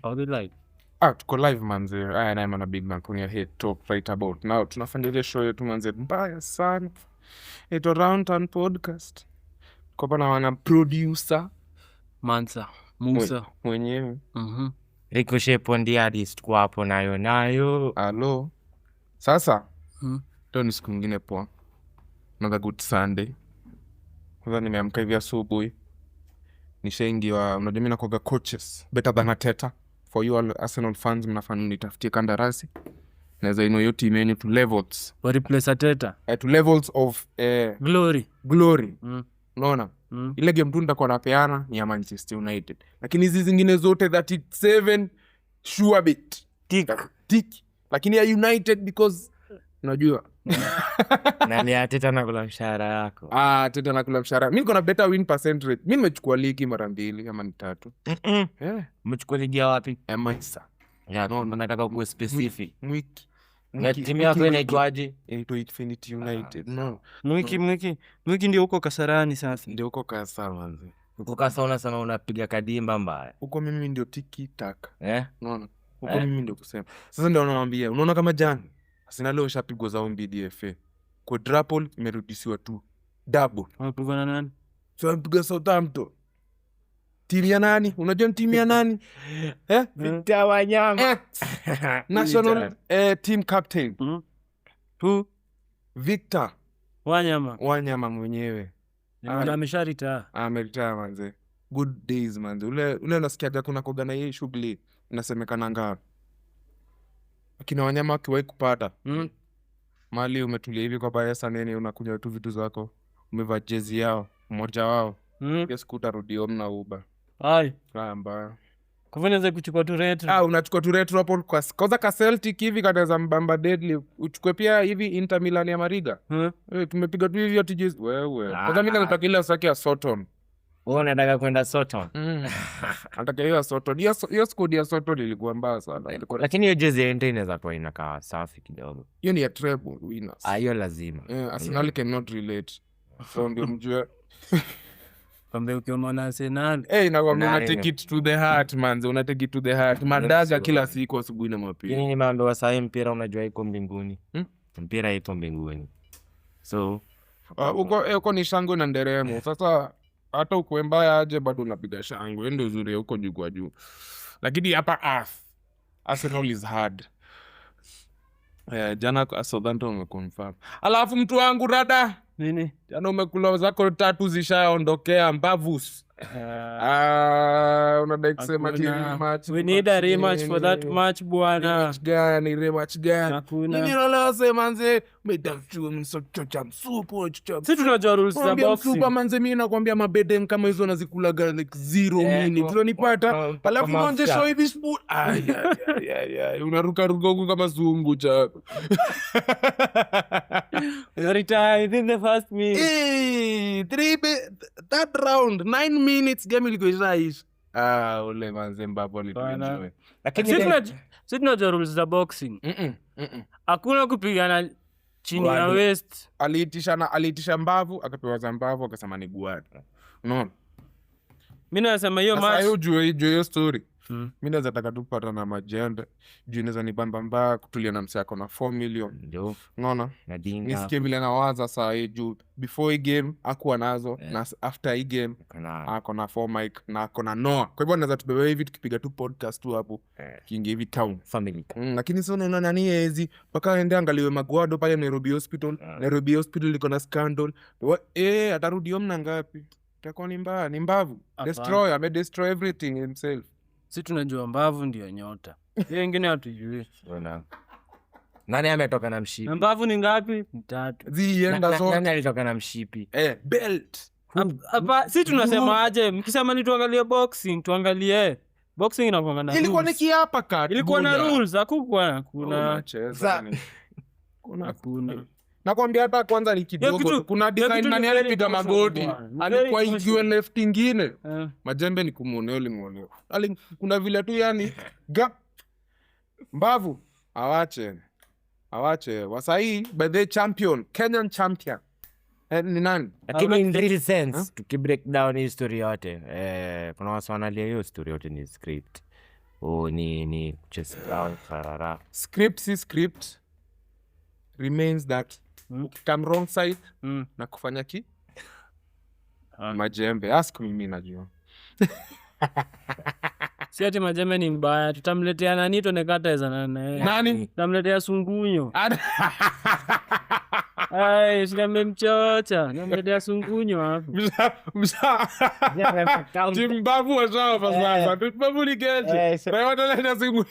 How do you like? Tuko live manze. Aya na maana big man kwenye hit talk right about now. Tunafanya ile show yetu manze mbaya sana. Ito Roundtown podcast. Kwa pana wana producer Mansa, Musa. mwenyewe. Ricochet Pondiadis kwa hapo nayo. Hello. Sasa leo ni siku nyingine poa. Another good Sunday. Kwanza nimeamka hivi asubuhi. Nishaingiwa, unajua mimi nakuwa coaches better than Arteta. For you all Arsenal fans, mnafanya nitafutie kandarasi. Naweza ino hiyo team yenu to levels. Wa replace Arteta. To levels of glory. Unaona? Ile game tu nitakuwa napeana ni ya Manchester United. Lakini hizi zingine zote 37 sure bit. Tick. Lakini ya United because unajua Nani Arteta nakula mshahara yako? Arteta nakula mshahara. Mimi niko na better win percentage. Mimi nimechukua ligi mara 2 ama 3. Umechukua ligi ya wapi? Manchester. No, nataka kuwa specific. Mwiki. Na timu yako inaitwaje? Inaitwa Infinity United. No. Mwiki ndio huko Kasarani sasa. Ndio huko Kasarani. Uko Kasarani sana unapiga kadimba mbaya. Huko mimi ndio tiki taka. Unaona? Huko mimi ndio kusema. Sasa ndio nawaambia, unaona kama jana Arsenal leo shapigwa zao BDFA. Quadruple imerudishiwa tu double. Wanapigwa na nani? So mpiga Southampton. Timu ya nani? Unajua timu ya nani? Victor Wanyama. National team captain. Who? Victor Wanyama mwenyewe. Amesharitaya. Ameritaya manze. Good days manze. Ule unasikia kuna kogana hii shughuli inasemekana ngapi? Akina Wanyama akiwahi kupata. Mali umetulia hivi kwa Bayesa nini unakunywa tu vitu zako. Umevaa jezi yao, mmoja wao. Yes kutarudi home na Uber. Ai. Mbaya. Kwa hivyo naweza kuchukua tu retro. Unachukua tu retro hapo kwa kwanza ka Celtic hivi kanaweza mbamba deadly. Uchukue pia hivi Inter Milan ya Mariga. Tumepiga tu hivi ati jezi. Wewe. Kwanza mimi nataka ile saki ya Soton. Wewe unataka kwenda Soton? Nataka hiyo Soton. Hiyo squad ya Soton ilikuwa mbaya sana. Lakini hiyo jezi ya Inter inaweza kuwa inakaa safi kidogo. Hiyo ni ya treble winners. Hiyo lazima. Arsenal cannot relate. So ndio mjue. Kambe ukiona Arsenal. Inakwambia una take it to the heart manze, una take it to the heart. Madaga kila siku asubuhi na mapema. Ni mambo wa sasa mpira unajua iko mbinguni. Mpira iko mbinguni. So uko ni shangwe na nderemo. Sasa hata uko mbaya aje bado unapiga shangwe. Ndio uzuri huko juu kwa juu. Lakini hapa Arsenal is hard. Jana Southampton wameconfirm. Alafu mtu wangu rada nini? Jana umekula zako 3 zishaondokea mbavus. Unadai kusema rematch. We need a rematch for that match bwana. Rematch gani? Nini leo sema nze umedaftua msochocha msupu chocha. Sisi tunajua rules za boxing. Super manze mimi nakwambia mabedem kama hizo nazikulaga like 0 minutes. Tunanipata. Alafu unaanza show hivi sport. Unaruka huko kama zungu cha. You retire within the first minute. That round 9 minutes game ilikuisha. Ule manze mbapo alituenjoy. Lakini sisi tunajua rules za boxing. Hakuna kupigana chini ya waist. Aliitisha mbavu akapewa za mbavu akasema ni guard. Unaona? Mimi nasema hiyo match. Sasa hiyo story. Mimi naweza taka tu kupata na majenda. Juu inaweza ni bamba kutulia na msako na 4 million. Ndio. Unaona? Nisikie vile nawaza saa hii juu before hii game hakuwa nazo na after hii game ako na 4 mic na ako na Noah. Kwa hivyo naweza tubebe hivi tukipiga tu podcast tu hapo. Kingi hivi town family. Lakini sio unaona nani hizi mpaka aende angaliwe Maguado pale Nairobi Hospital. Nairobi Hospital liko na scandal. Atarudi home na ngapi? Itakuwa ni mbaya, ni mbavu. Destroy, destroy everything himself. Sisi tunajua mbavu ndio nyota. Hiyo nyingine hatujui. Nani ametoka na mshipi? Mbavu ni ngapi? 3. Nani alitoka na mshipi? Belt. Sisi tunasema aje? Mkisema ni tuangalie boxing, tuangalie. Boxing inakuwa na ilikuwa ni kiapa kati. Ilikuwa na rules, hakuna. Kuna nakwambia hata kwanza ni kidogo. Kuna design nani alipiga magoti. Alikuwa ikiwe left ingine. Majembe ni kumuonea limuonea. Kuna vile tu yani mbavu awache wasai by the champion, Kenyan champion. Ni nani? Lakini in real sense tukibreak down history yote kuna watu wanalia hiyo story yote ni script. ni chess ground farara. Script si script remains that come wrong side na kufanya majembe. Ask mimi najua. Si ati majembe ni mbaya, tutamletea nani tonekateza naye. Nani? Tutamletea Sungunyo. Ai, sikamemchocha. Namletea Sungunyo hapo. Timbavu wa sawa sasa. Timbavu ni kesho. Kwa hiyo ndio simu.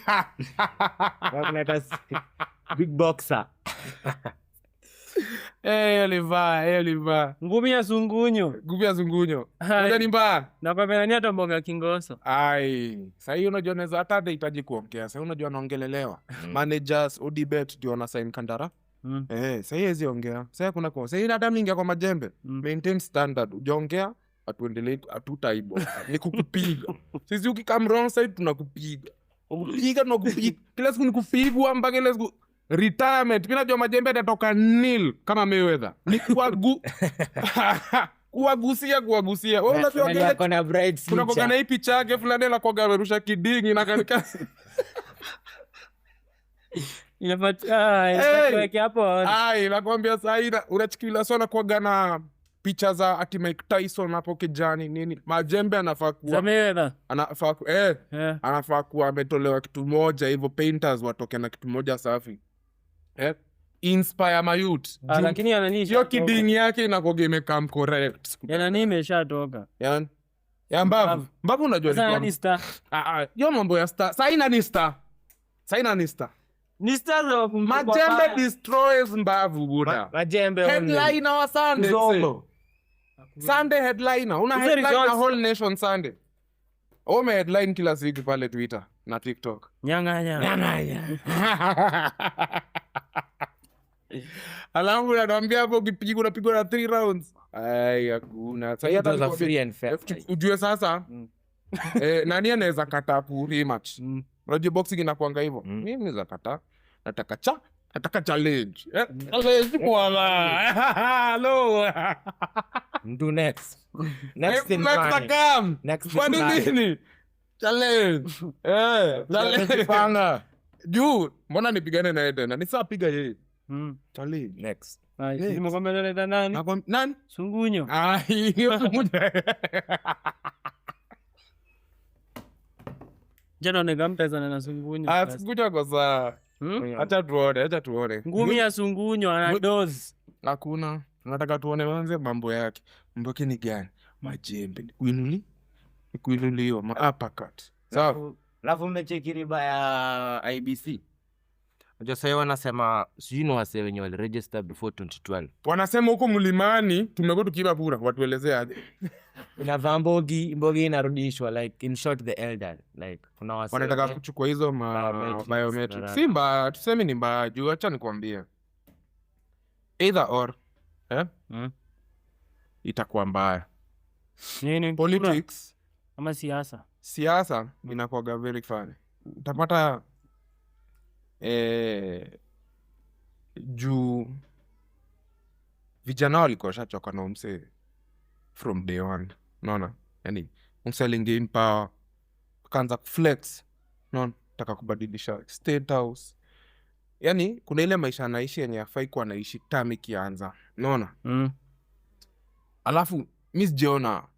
Big boxer. Eliva. Ngumi ya Sungunyo. Ndio ni mbaya. Na kwa nani atambonga Kingoso. Ai, sasa unajua naweza hata hitaji kuongea. Sasa unajua naongelelewa. Managers Odibet ndio wana sign kandara. Sasa hizi ongea. Sasa kuna kwa. Sasa hata mingi kwa majembe. Maintain standard. Ujaongea atuendelee atutaibo. Ni kukupiga. Sisi ukikam wrong side tunakupiga. Tunakupiga. Kila siku nikupigwa mpaka ile siku retirement. Mimi najua majembe yatatoka nil kama Mayweather. Ni kuwagusia. Wewe unajua kuna bright future. Kuna kwa hii picha yake fulani la kwa garusha kidingi na kanika. Inapata hapo. Ai, nakwambia sasa unachikilia sana kwa gana picha za ati Mike Tyson hapo kijani nini. Majembe anafaa kuwa anafaa kuwa ametolewa kitu moja hivyo, painters watoke na kitu moja safi. Inspire my youth. Lakini ananisha hiyo kidingi yake inakoga imekam correct. Nani imeshatoka. Ya mbavu unajua ni star. Hiyo mambo ya star. Saina ni star. Ni star za majembe destroys mbavu buda. Majembe headliner wa Sunday. Sunday headliner. Una headline na whole nation Sunday. Ome headline kila siku pale Twitter na TikTok. Nyanganya. Alafu naambia hapo ukipigwa unapigwa na 3 rounds. Ai hakuna. Sasa hata free and fair. Ujue sasa nani anaweza kataa ku rematch? Unajua boxing inakuanga hivyo. Mimi naweza kataa. Nataka challenge. Challenge kwa hello. Do next in Next nini? Challenge. Panga. Juu, mbona nipigane na Eden? Ni saa piga yeye. Challenge. Next. Nimekwambia nani? Sungunyo. Hiyo moja. Jana nikamtazana na Sungunyo. Sungunyo kwa saa. Acha tuone. Ngumi ya Sungunyo ana dose. Hakuna. Tunataka tuone wanze mambo yake. Mambo yake ni gani? Majembe. Kuinuliwa. Uppercut. Sawa. Alafu mmecheki riba ya IBC. Unajua sasa wanasema sijui wase wenye wali register before 2012. Wanasema huko mlimani tumekuwa tukiiba kura, watuelezee aje. Ina mbogi inarudishwa like in short the elder like kuna wase wanataka kuchukua hizo biometric. Simba tuseme ni mbaya juu, acha nikwambie. Either or itakuwa mbaya. Nini? Politics ama siasa inakuwa very funny. Utapata juu vijana walikuwa shachoka na umse from day one. Unaona? Yani umse alingain power, kaanza kuflex. Unaona? Taka kubadilisha state house. Yani kuna ile maisha anaishi yenye hafai kuwa anaishi time ikianza. Unaona? Alafu Miss Jona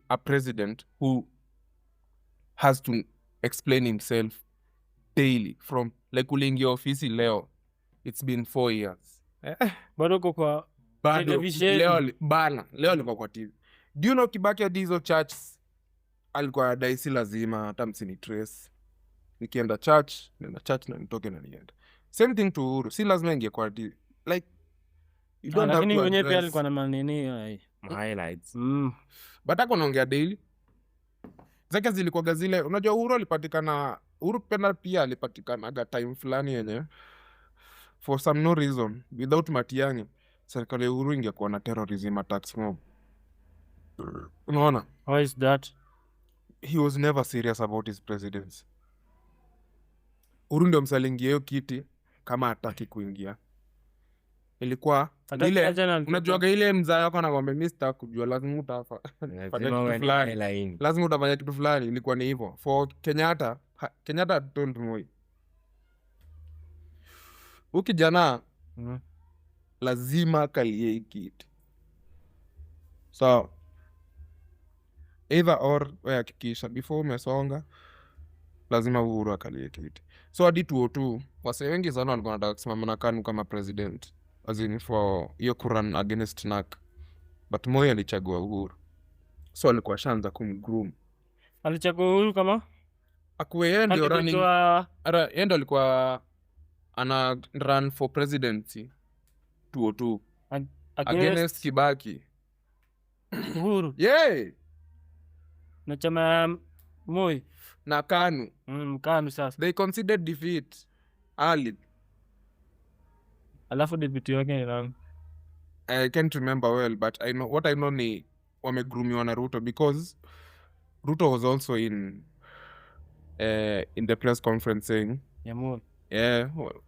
a president who has to explain himself daily from like ulingia ofisi leo, it's been 4 years. Bado kwa leo alikuwa kwa TV. Do you know Kibaki at hizo church alikuwa daisi lazima hata msini trace. Nikienda church na nitoke na nienda. Same thing to Uhuru. Si lazima ingie kwa TV. Like you don't have to address. Pia alikuwa na manini highlights. But ako naongea daily. Zake zilikuwa zile, unajua Uhuru pia alipatikana time fulani yenye for some no reason without Matiang'i serikali ya Uhuru ingekuwa na terrorism attacks mob. Unaona? How is that? He was never serious about his presidency. Uhuru ndio msalingia hiyo kiti kama hataki kuingia. ilikuwa ile unajuaga ile mzaa yako anakwambia mimi sitaki kujua, lazima utafanya kitu fulani, lazima utafanya kitu fulani. Ilikuwa ni hivyo for Kenyatta. Kenyatta told Moi ukijana lazima kalie kiti, so either or wewe hakikisha before umesonga lazima Uhuru akalie kiti. So hadi 2002 wase wengi sana walikuwa wanataka kusimama na KANU kama president, as in for hiyo kuran against NARC, but Moi alichagua Uhuru, so alikuwa shanza kumgroom. Alichagua Uhuru kama akuwe yeye ndio running, yeye ndio alikuwa ana run for presidency 2002 against Kibaki. Uhuru na chama Moi na KANU. KANU sasa they considered defeat early. Alafu deputy wake ni nani? I can't remember well, but I know ni wamegrumiwa na Ruto, because Ruto was also in the press conference saying Moi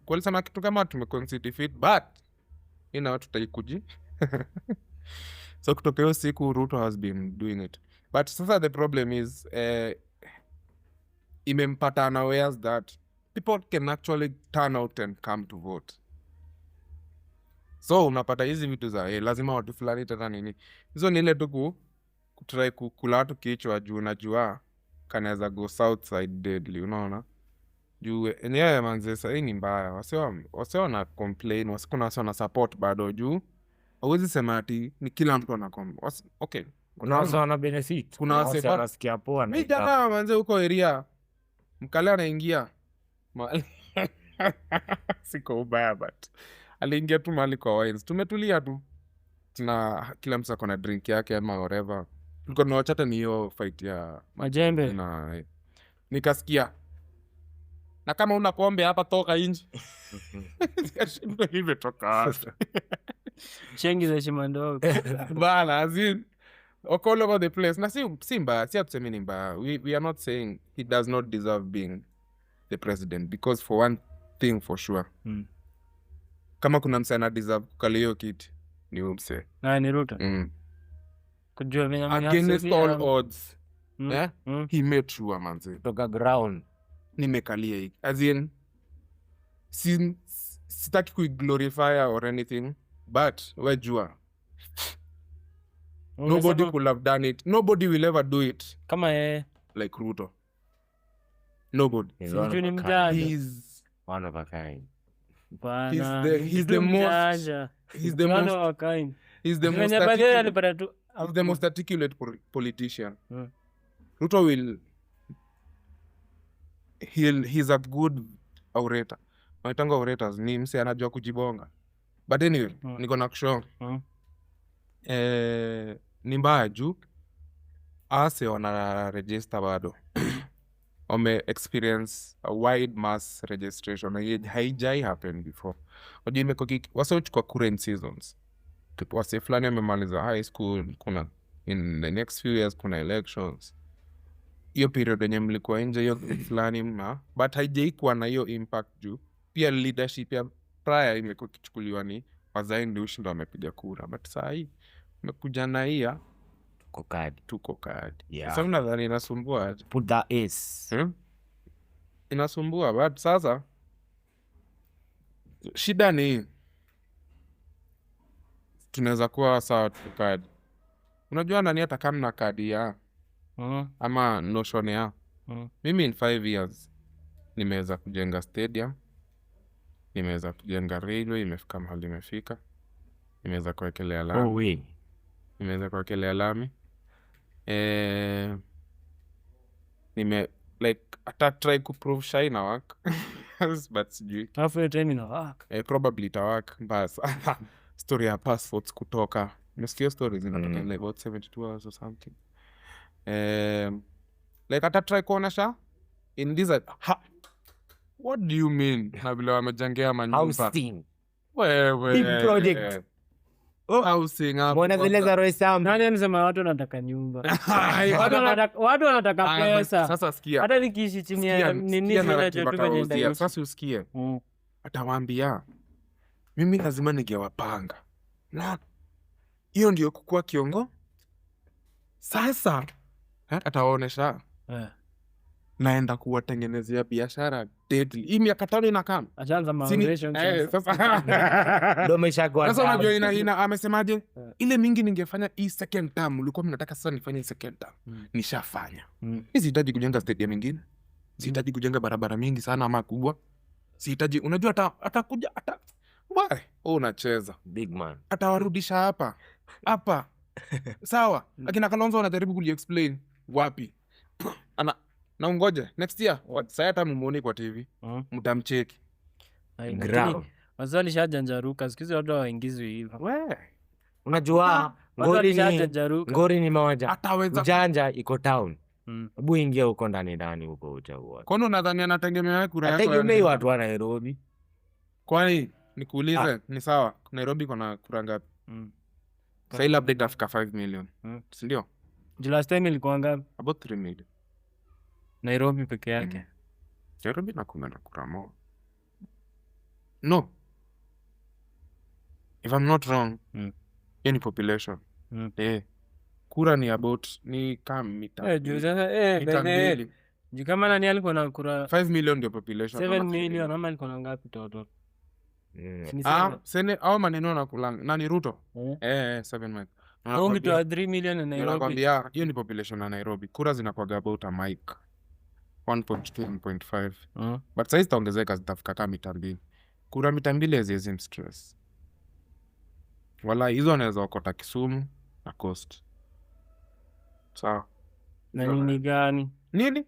kulisema kitu kama tumeconcede defeat but tutaikuji. So kutoka hiyo siku Ruto has been doing it, but sasa the problem is imempata unawares that people can actually turn out and come to vote. So unapata hizi vitu za lazima watu fulani tena nini, hizo ni ile tu kutry kukula watu kichwa juu najua kanaweza go south side deadly, unaona juu enyewe manze sasa ni mbaya. Wasio na complain, wasikuna wasio na support bado juu hauwezi sema ati ni kila mtu okay, kuna wasio wana benefit, kuna wasio wanasikia poa. Mimi jana manze huko area Mkale anaingia siko ubaya but aliingia tu mahali kwa wines, tumetulia tu na kila mtu akona drink yake ama whatever. Tulikuwa tunawachata ni hiyo fight ya majembe na nikasikia na kama una pombe hapa toka nje. Ndio hivi toka hapa. Chengi za shimando bana azin all over the place. Na si mbaya, si atusemi ni mbaya. We are not saying he does not deserve being the president, because for one thing for sure kama kuna mse ana deserve kukali hiyo kiti ni umse na ni Ruto. Kujua vile against all odds he made sure manze toka ground nimekalia hiki, as in sitaki kuiglorify or anything, but wejua nobody could have done it, nobody will ever do it kama like Ruto. Nobody. He's one of a kind. He's the most articulate politician. Ruto he's a good orator. Waitanga orators ni mse anajua kujibonga. But anyway, niko na kushow. Ni mbaya juu ase wana register bado. Ome experience a wide mass registration. Haijai happen before. Wajua imeko wasa uchukua current seasons. Wase fulani wamemaliza high school, kuna in the next few years kuna elections. Iyo period yenye mlikuwa nje hiyo fulani but haijai kuwa na hiyo impact juu. Pia leadership ya prior imeko kichukuliwa ni wazai ndio ushindo wamepiga kura. But saa hii mekuja na iya tuko kadi. Yeah. Sasa nadhani inasumbua. Put that ace. Inasumbua, but sasa shida ni tunaweza kuwa sawa tuko kadi. Unajua nani hata kama na kadi ya ama notion ya mimi in 5 years nimeweza kujenga stadium, nimeweza kujenga railway, imefika mahali imefika, nimeweza kuwekelea lami. Nimeweza kuwekelea lami. Like attack try to prove shy na work. But sijui. After time na work. Probably ita work. But story ya passports kutoka. Nimesikia stories zinatoka like about 72 hours or something. Like attack try kuonesha in this what do you mean? Na vile wamejengea manyumba. Housing. Big project. Housing hapo. Mbona zile za Royal? Nani anasema watu wanataka nyumba? Watu wanataka pesa. Sasa sikia. Hata nikiishi chini ya nini vile tu kwenye ndio. Sasa usikie. Atawaambia mimi lazima ningewapanga. Na hiyo ndio kukua kiongo. Sasa atawaonesha naenda kuwatengenezea biashara deadly. Hii miaka 5 inakaa. Achaanza maoperation Sasa Ndio umeshakuwa. Sasa unajua amesemaje? Ile mingi ningefanya hii second term, ulikuwa mnataka sasa nifanye second term. Nishafanya. Sihitaji kujenga stadium nyingine. Sihitaji kujenga barabara mingi sana ama kubwa. Sihitaji, unajua atakuja wewe unacheza big man. Atawarudisha hapa. Sawa. Lakini Kalonzo anajaribu kujiexplain wapi. Na ungoje next year sasa hata mmuone kwa TV. Mtamcheki. Ground. Wazali shajanjaruka sikizi watu waingizwe hivyo. Wewe unajua ngori ni moja. Ataweza ujanja iko town. Hebu ingia huko ndani huko uchagua. Kwani unadhani anategemea kura yako? Ategemei watu wa Nairobi. Kwani nikuulize ni sawa Nairobi kuna kura ngapi? Sasa ile update afika 5 million. Si ndio? Last time ilikuwa ngapi? About 3 million. Nairobi peke yake. Nairobi na kura moja. No. If I'm not wrong, any population. Kura ni about ni kama mita. Kama nani alikuwa na kura 5 million ndio population. 7 million ama alikuwa na ngapi toto? Sene au maneno na kulanga. Nani Ruto? 7 million. Ongi to 3 million in Nairobi. Nakwambia hiyo ni population na Nairobi. Kura zinakuwa about a mic 1.2 1.5. But sasa itaongezeka zitafika kama mita 2. Kura mita 2 haziwezi stress. Wala hizo anaweza okota Kisumu na Coast. Sawa. Na nini gani? Nini?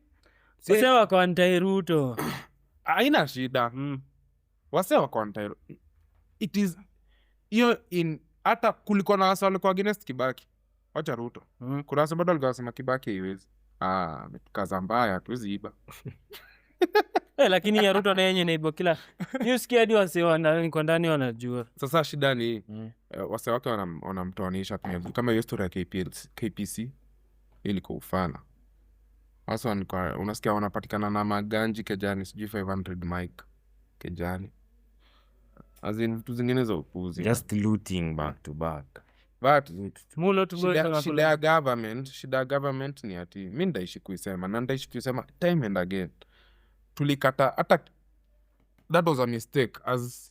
Wase wako anti-Ruto. Haina shida. Wase wako anti-Ruto. It is hiyo in hata kulikuwa na wase walikuwa against Kibaki. Wacha Ruto. Kuna wase bado walikuwa wanasema Kibaki haiwezi. Kaza mbaya tuwezi iba. Lakini ya Ruto na yenye naibo kila news hadi wase kwa ndani wanajua. Sasa shida ni wase wake wanamtoanisha kama history ya KPC ilikuwa ufana. Sasa unasikia wanapatikana na maganji kejani sijui 500 mic kejani. Azin vitu zingine za upuzi. Just looting back to back. But mulo to go shida ya government ni ati mimi ndaishi kuisema time and again. Tulikata hata that was a mistake as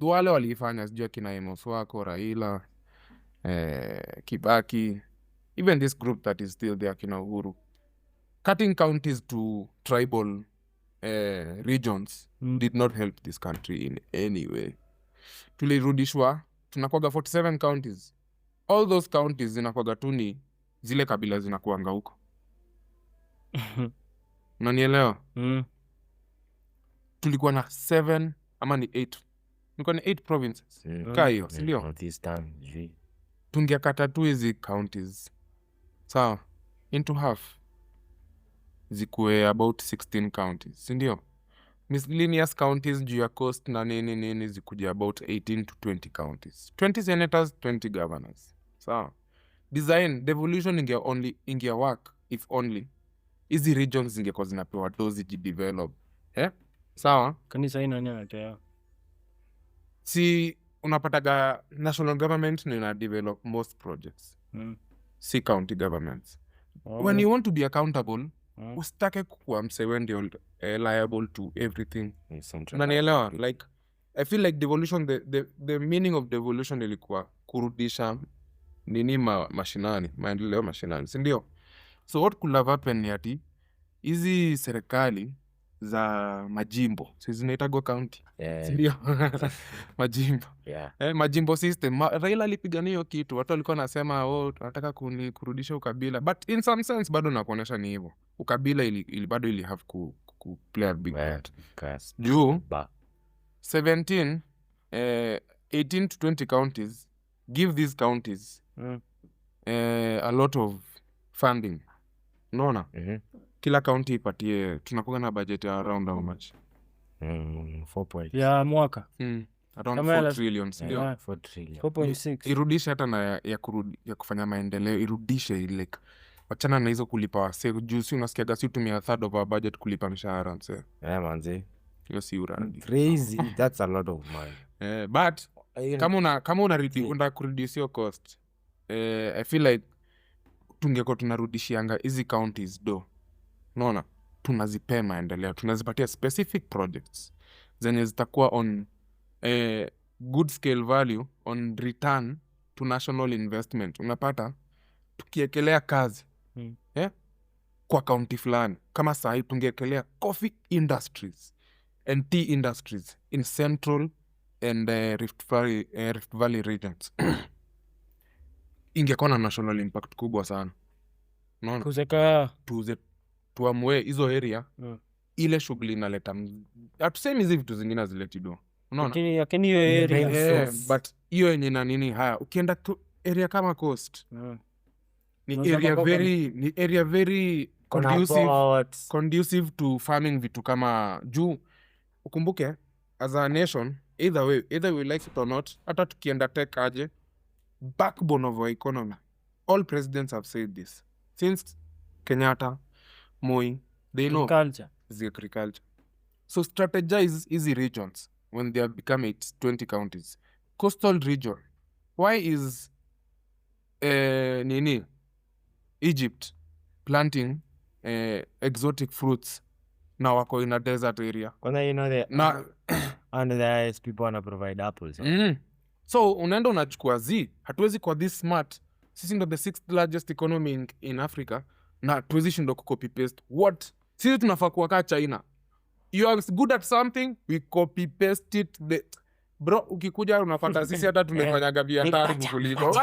wale walifanya sijui kina Amos wako Raila Kibaki, even this group that is still there kina Uhuru, cutting counties to tribal regions did not help this country in any way. Tulirudishwa tunakuwaga 47 counties. All those counties zinakuwaga tu ni zile kabila zinakuanga huko. Unanielewa? Tulikuwa na 7 ama ni 8. Tulikuwa ni 8 provinces. Kayo, si ndio? Tungekata tu hizi counties. Sawa. Into half. Zikuwe about 16 counties. Si ndio? Miscellaneous counties juu ya coast na nini zikuja about 18 to 20 counties. 20 senators, 20 governors. Sawa. Design, devolution ingia work if only hizi regions zingekuwa zinapewa dozi jidevelop. Sawa? Kanisa ina nani anatea? Si unapataga national government ni na develop most projects. Si county governments. When you want to be accountable, usitake kuwa msewe ndio liable to everything. Unanielewa? Like I feel like devolution, the meaning of devolution ilikuwa kurudisha nini mashinani, maendeleo mashinani, si ndio? So what could have happened ni ati hizi serikali za majimbo, si zinaitagwa county, si ndio? Majimbo. Majimbo system. Raila alipigania hiyo kitu. Watu walikuwa nasema tunataka kurudisha ukabila. But in some sense bado nakuonesha ni hivyo. Ukabila bado ili have ku play a big part. Juu 17 18 to 20 counties give these counties a lot of funding. Unaona? Kila county ipatie, tunakuwa na budget ya around how much? 4 ya mwaka. Around 4 trillion. Ndio. 4 trillion. 4.6. Irudishe hata na ya kufanya maendeleo, irudishe like wachana na hizo kulipa wase. Juu si unasikia gasi tumia 1/3 of our budget kulipa mshahara mse. Manzi. Hiyo si uradi. Crazy. That's a lot of money. But kama una kureduce your cost, I feel like tungeko tunarudishianga hizi counties do. Unaona? Tunazipea maendeleo, tunazipatia specific projects zenye zitakuwa on good scale value on return to national investment. Unapata tukiekelea kazi kwa county fulani, kama sahi tungekelea coffee industries and tea industries in Central and Rift Valley regions. Ingekuwa na national impact kubwa sana. Unaona? Kuzeka tuamue hizo area ile shughuli inaleta. Hatusemi hizi vitu zingine zileti do. Unaona? Lakini hiyo area but hiyo yenye na nini haya ukienda tu area kama coast. Ni area very conducive to farming vitu kama juu. Ukumbuke as a nation either we like it or not, hata tukienda tech aje, backbone of our economy, all presidents have said this since Kenyatta, Moi, they know is agriculture. So strategize easy regions when they have become 20 counties. Coastal region, why is Egypt planting exotic fruits na wako in a desert area? And the people wanna provide apples. So unaenda unachukua hatuwezi kwa this smart. Sisi ndo the 6th largest economy in Africa na tuwezi shindo copy paste. What? Sisi tunafaa kuwa kaa China. You are good at something, we copy paste it. Bro, ukikuja unapata sisi hata tumefanyaga biashara kuliko.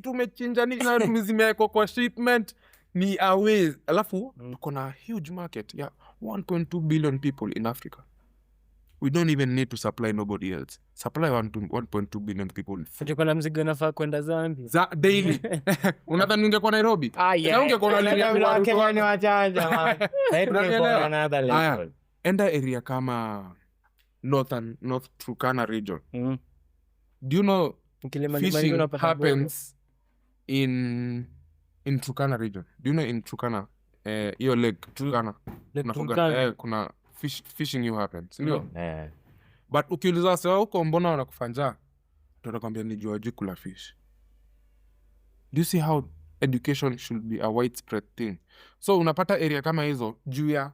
Tumechinja nini na tumezimeko kwa shipment ni away. Alafu tuko na huge market ya 1.2 billion people in Africa. We don't even need to supply nobody else. Supply 1.2 billion people. Tuko na mzigo nafaa kwenda Zambia. Daily. Unadhani ungekuwa Nairobi? Yeah. Ungekuwa na Kenya ni wachanja man. Another level. Enda area kama North Turkana region. Do you know fishing happens in Turkana region? Do you know in Turkana hiyo lake Turkana kuna fishing you happens, ndio? But ukiuliza sawa huko mbona wanakufanja, tutakwambia ni juu hawajui kula fish. Do you see how education should be a widespread thing? So unapata area kama hizo juu ya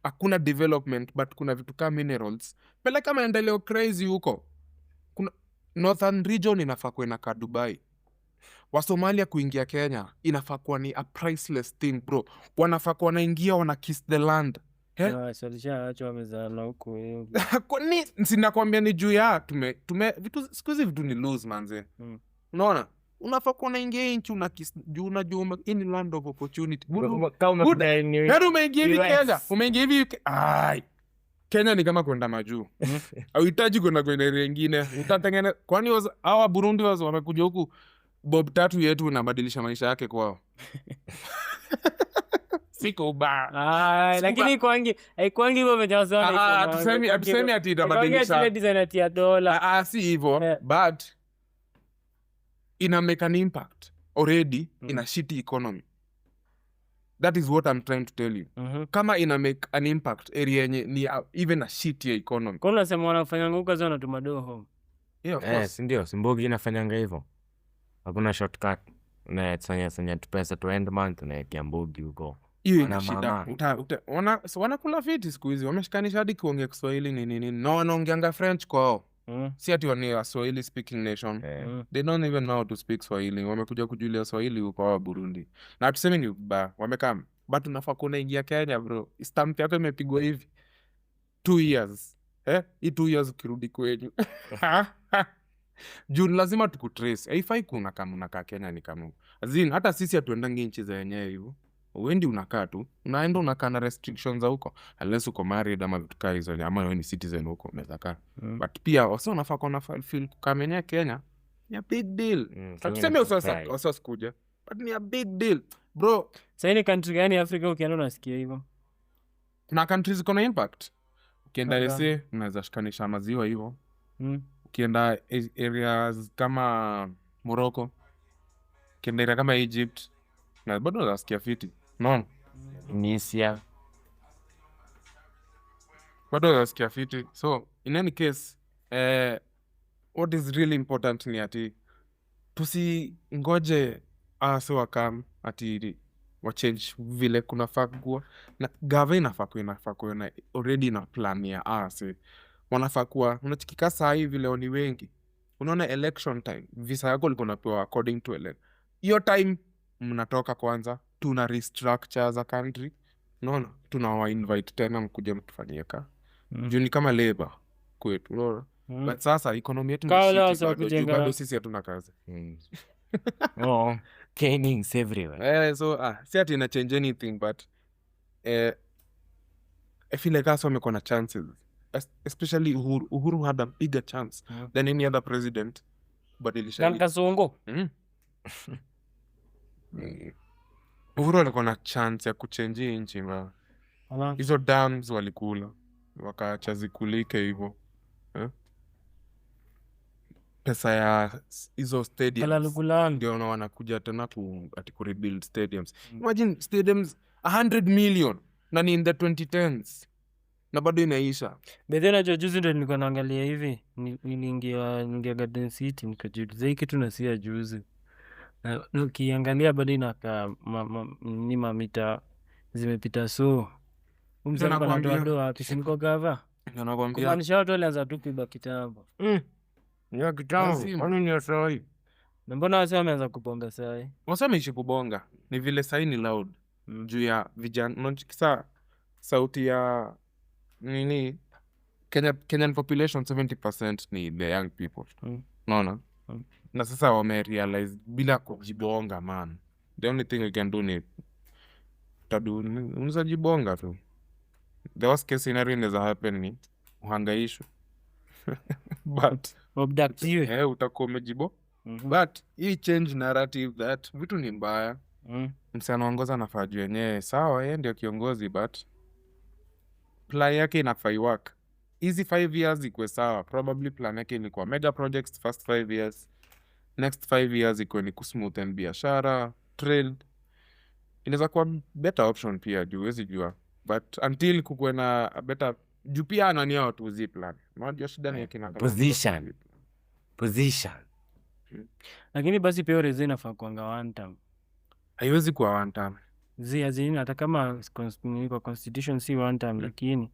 hakuna development but kuna vitu kama minerals. Pele kama endeleo crazy huko. Kuna Northern region inafaa kuwa inakaa Dubai. Wa Somalia kuingia Kenya inafaa kuwa ni a priceless thing, bro. Wanafaa kuwa wanaingia wana kiss the land. Kwani sinakwambia ni juu ya vitu siku hizi vitu ni lose manze. Unaona? Unafaa kuwa unaingia nchi una kiss juu unajua in land of opportunity. Hadi umeingia hivi Kenya, umeingia hivi Kenya ni kama kwenda majuu. Hauhitaji kwenda area nyingine. Utatengeneza kwani hawa Burundi wamekuja huku Bob Tatu yetu unabadilisha maisha yake kwao. Siko ubaya. Lakini kwangi hivyo vijazona. Atusemi ati itabadilisha. Kwangi design ati ya dola. Si hivyo, but ina make an impact already in a shitty economy. That is what I'm trying to tell you. Kama ina make an impact area yenye ni even a shitty economy. Kwa unasema wanafanya nguka zao wanatuma doho. Yeah, of course. Ndio, Simbogi inafanyanga hivyo. Hakuna shortcut. Unasanya pesa to end month na Kiambogi huko. Hiyo ina shida. Wanakula fiti siku hizi. Wameshikanisha hadi kuongea Kiswahili nini. No, wanaongeanga French kwao. Si ati ni a Swahili speaking nation. They don't even know how to speak Swahili. Wamekuja kujulia Swahili huko wa Burundi. Na tuseme ni wamekam. But unafaa kuna ingia Kenya, bro. Stamp yako imepigwa hivi 2 years. Hii 2 years ukirudi kwenyu. Juu lazima tukutrace. Haifai kuna kama unakaa Kenya ni kama. Azin hata sisi hatuendangi nchi za yenyewe hivyo. Uendi unakaa tu. Unaenda unakaa na restrictions za huko. Unless uko married ama vitu kama hizo ama wewe ni citizen huko unaweza kaa. But pia wasa unafaa kuwa na feel kama Kenya. Ni a big deal. Tuseme usasa kuja. But ni a big deal. Bro, sasa ni country gani Afrika ukienda unasikia hivyo? Kuna countries ziko na impact. Ukienda lese unaweza shikanisha maziwa hivyo. Ukienda areas kama Morocco, ukienda area kama Egypt, na bado unasikia fiti. No. Tunisia. Bado unasikia fiti. So, in any case, what is really important ni ati tusingoje ase wakam ati wachange vile kunafaa kuwa, na gava inafaa kuwa na already na plan ya ase wanafaa kuwa. Unachikika saa hii vile ni wengi, unaona election time visa yako liko napewa according to hiyo time, mnatoka kwanza, tuna restructure za country, unaona, tunawa invite tena mkuje mtufanyie ka juu ni kama labor kwetu, unaona. But sasa economy yetu bado sisi hatuna kazi. Canings everywhere. So si ati ina change anything, but I feel like us wamekuwa na chances, especially Uhuru had a bigger chance than any other president, but Kasongo Uhuru alikuwa na chance ya kuchange nchi mbaya. Hizo dams walikula wakaacha zikulike hivyo, pesa ya hizo stadiums ndio wanakuja tena ati kurebuild stadiums. Imagine stadiums 100 million na ni in the 2010s na bado inaisha. Bedena juzi ndo nilikuwa naangalia hivi, niliingia Garden City nikajiuliza hiki kitu nasia juzi, na ukiangalia bado inakaa ni mamita zimepita, so umsana kwa ndoa wapi siniko gava nakwambia, kumaanisha watu walianza tu kuiba kitambo. Ni kitambo kwani ni sawa, na mbona wase wameanza kubonga sai? Wase wameishi kubonga, ni vile sai ni loud juu ya vijana. Unachikisa sauti ya nini, Kenyan population 70% ni the young people, unaona. Na sasa wamerealize bila kujibonga, man, the only thing we can do ni unaweza jibonga tu. The worst case scenario inaweza happen ni uhangaishwe but utakuwa umejibo. But hii change narrative that vitu ni mbaya. Msana wangoza nafaa juu yenyewe, sawa yeye ndio kiongozi, but plan yake inafaa work. Hizi 5 years ikuwe sawa, probably plan yake ilikuwa mega projects first 5 years, next 5 years ikuwe ni kusmoothen biashara, trade. Inaweza kuwa better option pia juu huwezi jua, but until kukuwe na better juu pia anania watu uzi plan. Unajua shida ni yake na position. Lakini basi pia rezi inafaa kuanga one time. Haiwezi kuwa one time. Azini hata kama kwa constitution si one time, lakini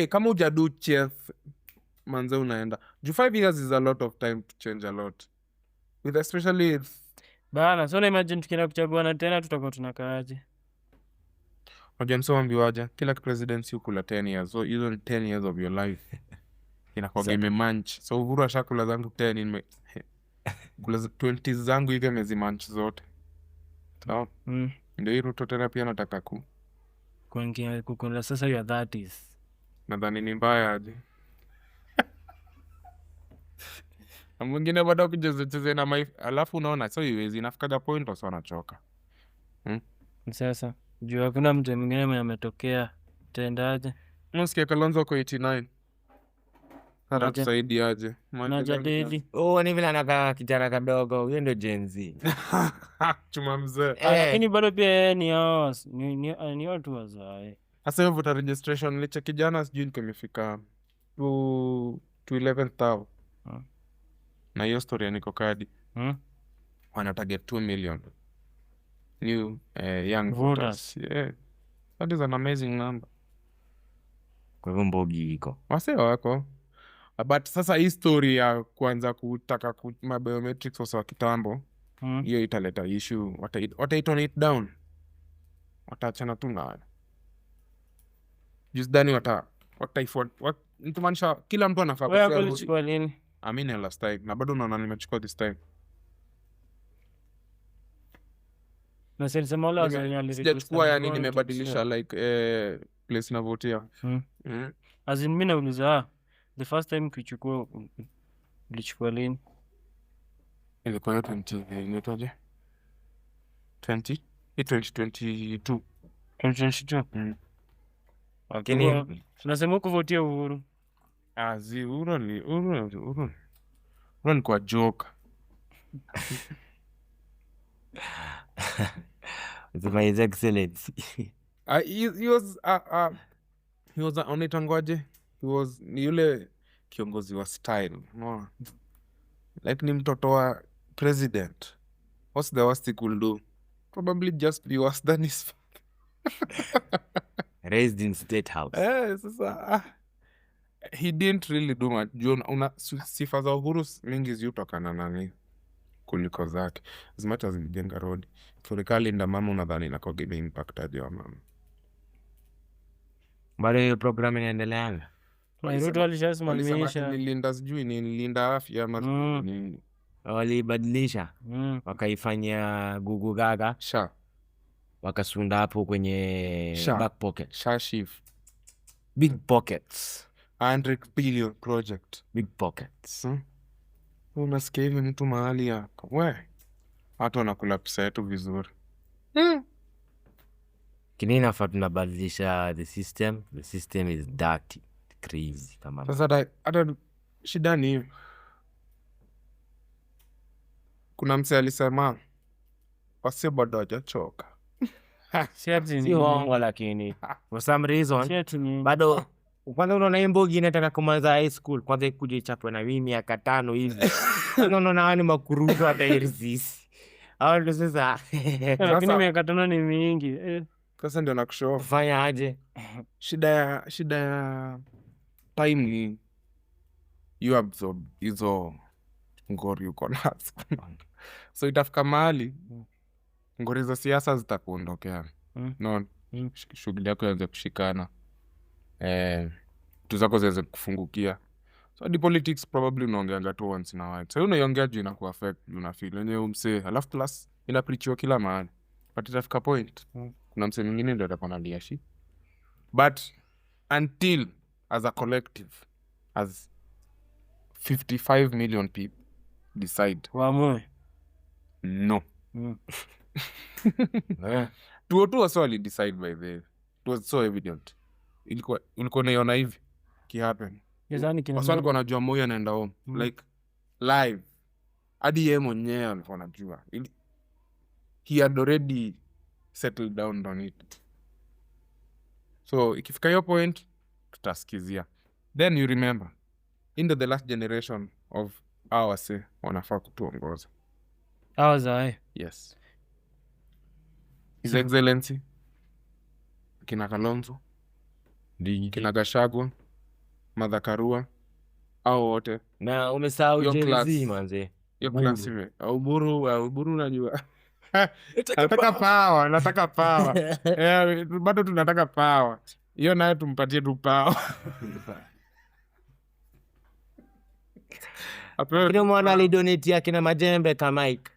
kama hujadu chief manze unaenda. Juu 5 years is a lot of time to change a lot. With especially bana, so na imagine tukienda kuchagua na tena tutakuwa tunakaaje? Unajua msoma mbiwaja, kila presidency ukula 10 years. So hizo ni 10 years of your life. Inakuwa game manch. So Uhuru ashakula zangu 10 kula 20 zangu hivi mezi manch zote. So ndio hii Ruto tena pia nataka kuingia kukula sasa ya 30s. Nadhani ni mbaya aje. Na mwingine bado kucheze na alafu unaona so iwezi inafikaga point wasa wanachoka. Sasa juu hakuna mtu mwingine mwenye ametokea, utaendaje? Unasikia Kalonzo kwa 89. Hata tusaidi aje. Najadili. Ni vile anakaa kijana kadogo, huyo ndio Gen Z. Chuma mzee. Lakini bado pia ni watu wazae. Sasa hiyo voter registration licha kijana sijui nimefika to 11,000. Na hiyo story niko kadi. Wana target 2 million new young voters. Yeah. That is an amazing number. Kwa hivyo mbogi iko. Wase wako. But sasa hii story ya kuanza kutaka biometrics wasa kitambo, hiyo italeta issue. Wataitone it down. Wataachana tu nayo. Just dani nitumanisha kila mtu anafaa kushare. Wewe ulichukua nini? Amine last time. Na bado naona nimechukua this time. Na sasa mola sijachukua, yani nimebadilisha like place na votia. As in mimi nauliza the first time kuchukua ulichukua lini? Ilikuwa 2022. 2022. Okay. Tunasema kuvotia Uhuru. Uhuru ni kwa joke. His Excellency. He was anaitangwaje? He was ni yule kiongozi wa style, unaona? Like ni mtoto wa president. What's the worst he could do? Probably just be worse than his father. Raised in State House. Sasa he didn't really do much. Una sifa za Uhuru mingi ziutokana nani kuliko zake. As much as mjenga road. Serikali nda mama unadhani inakoga impact aje wa mama. Bado hiyo program inaendeleanga. Ruto alishasimamisha. Nilinda sijui ni nilinda afya ama nini. Walibadilisha. Wakaifanya Gugu Gaga. Sha. Wakasunda hapo kwenye back pocket. Sha shift. Big pockets. 100 billion project. Big pockets. Unasikia hivi mtu mahali yako. We. Watu wanakula pesa yetu vizuri. Kini nafaa tunabadilisha the system. The system is dirty. Crazy. Sasa hata shida ni hiyo. Kuna mse alisema wasi bado hajachoka. Si hongo lakini. For some reason. Bado kwanza unaona Mbogi inataka kumaliza high school. Kwanza ikuje ichapwe na mimi miaka 5 hivi. Unaona wani makuruto hata irisisi. Hao ndio sasa. Lakini miaka 5 ni mingi. Sasa ndio nakushow. Fanya aje? Shida ya time ni you absorb hizo ngori uko nazo. So itafika mahali ngori za siasa zitakuondokea. No, shughuli yako ianze kushikana. Vitu zako ziweze kufungukia. So the politics probably unaongeanga tu once in a while. So unaiongea juu inaku affect, unafeel wenyewe msee. Alafu plus inapreachiwa kila mahali. But itafika point. Kuna msee mwingine ndio atakuwa analia shit. But until as a collective, as 55 million people decide. Wamwe. No. Tuotu was only decide by the. It was so evident. Ulikuwa naiona hivi kihappen. Waswali kwa najua Moi anaenda home. Like live. Hadi yeye mwenyewe alikuwa anajua. He had already settled down on it. So ikifika hiyo point tutasikizia. Then you remember into the last generation of our wanafaa kutuongoza. Awazae. Yes. His Excellency kina Kalonzo, kina Gachagua, Martha Karua au wote. Na umesahau Gen-Z manze. Hiyo class hivi. Uburu unajua. Nataka power. Bado tunataka power. Hiyo nayo tumpatie tu power. Kile mwana alidonate yake na majembe kama Mike.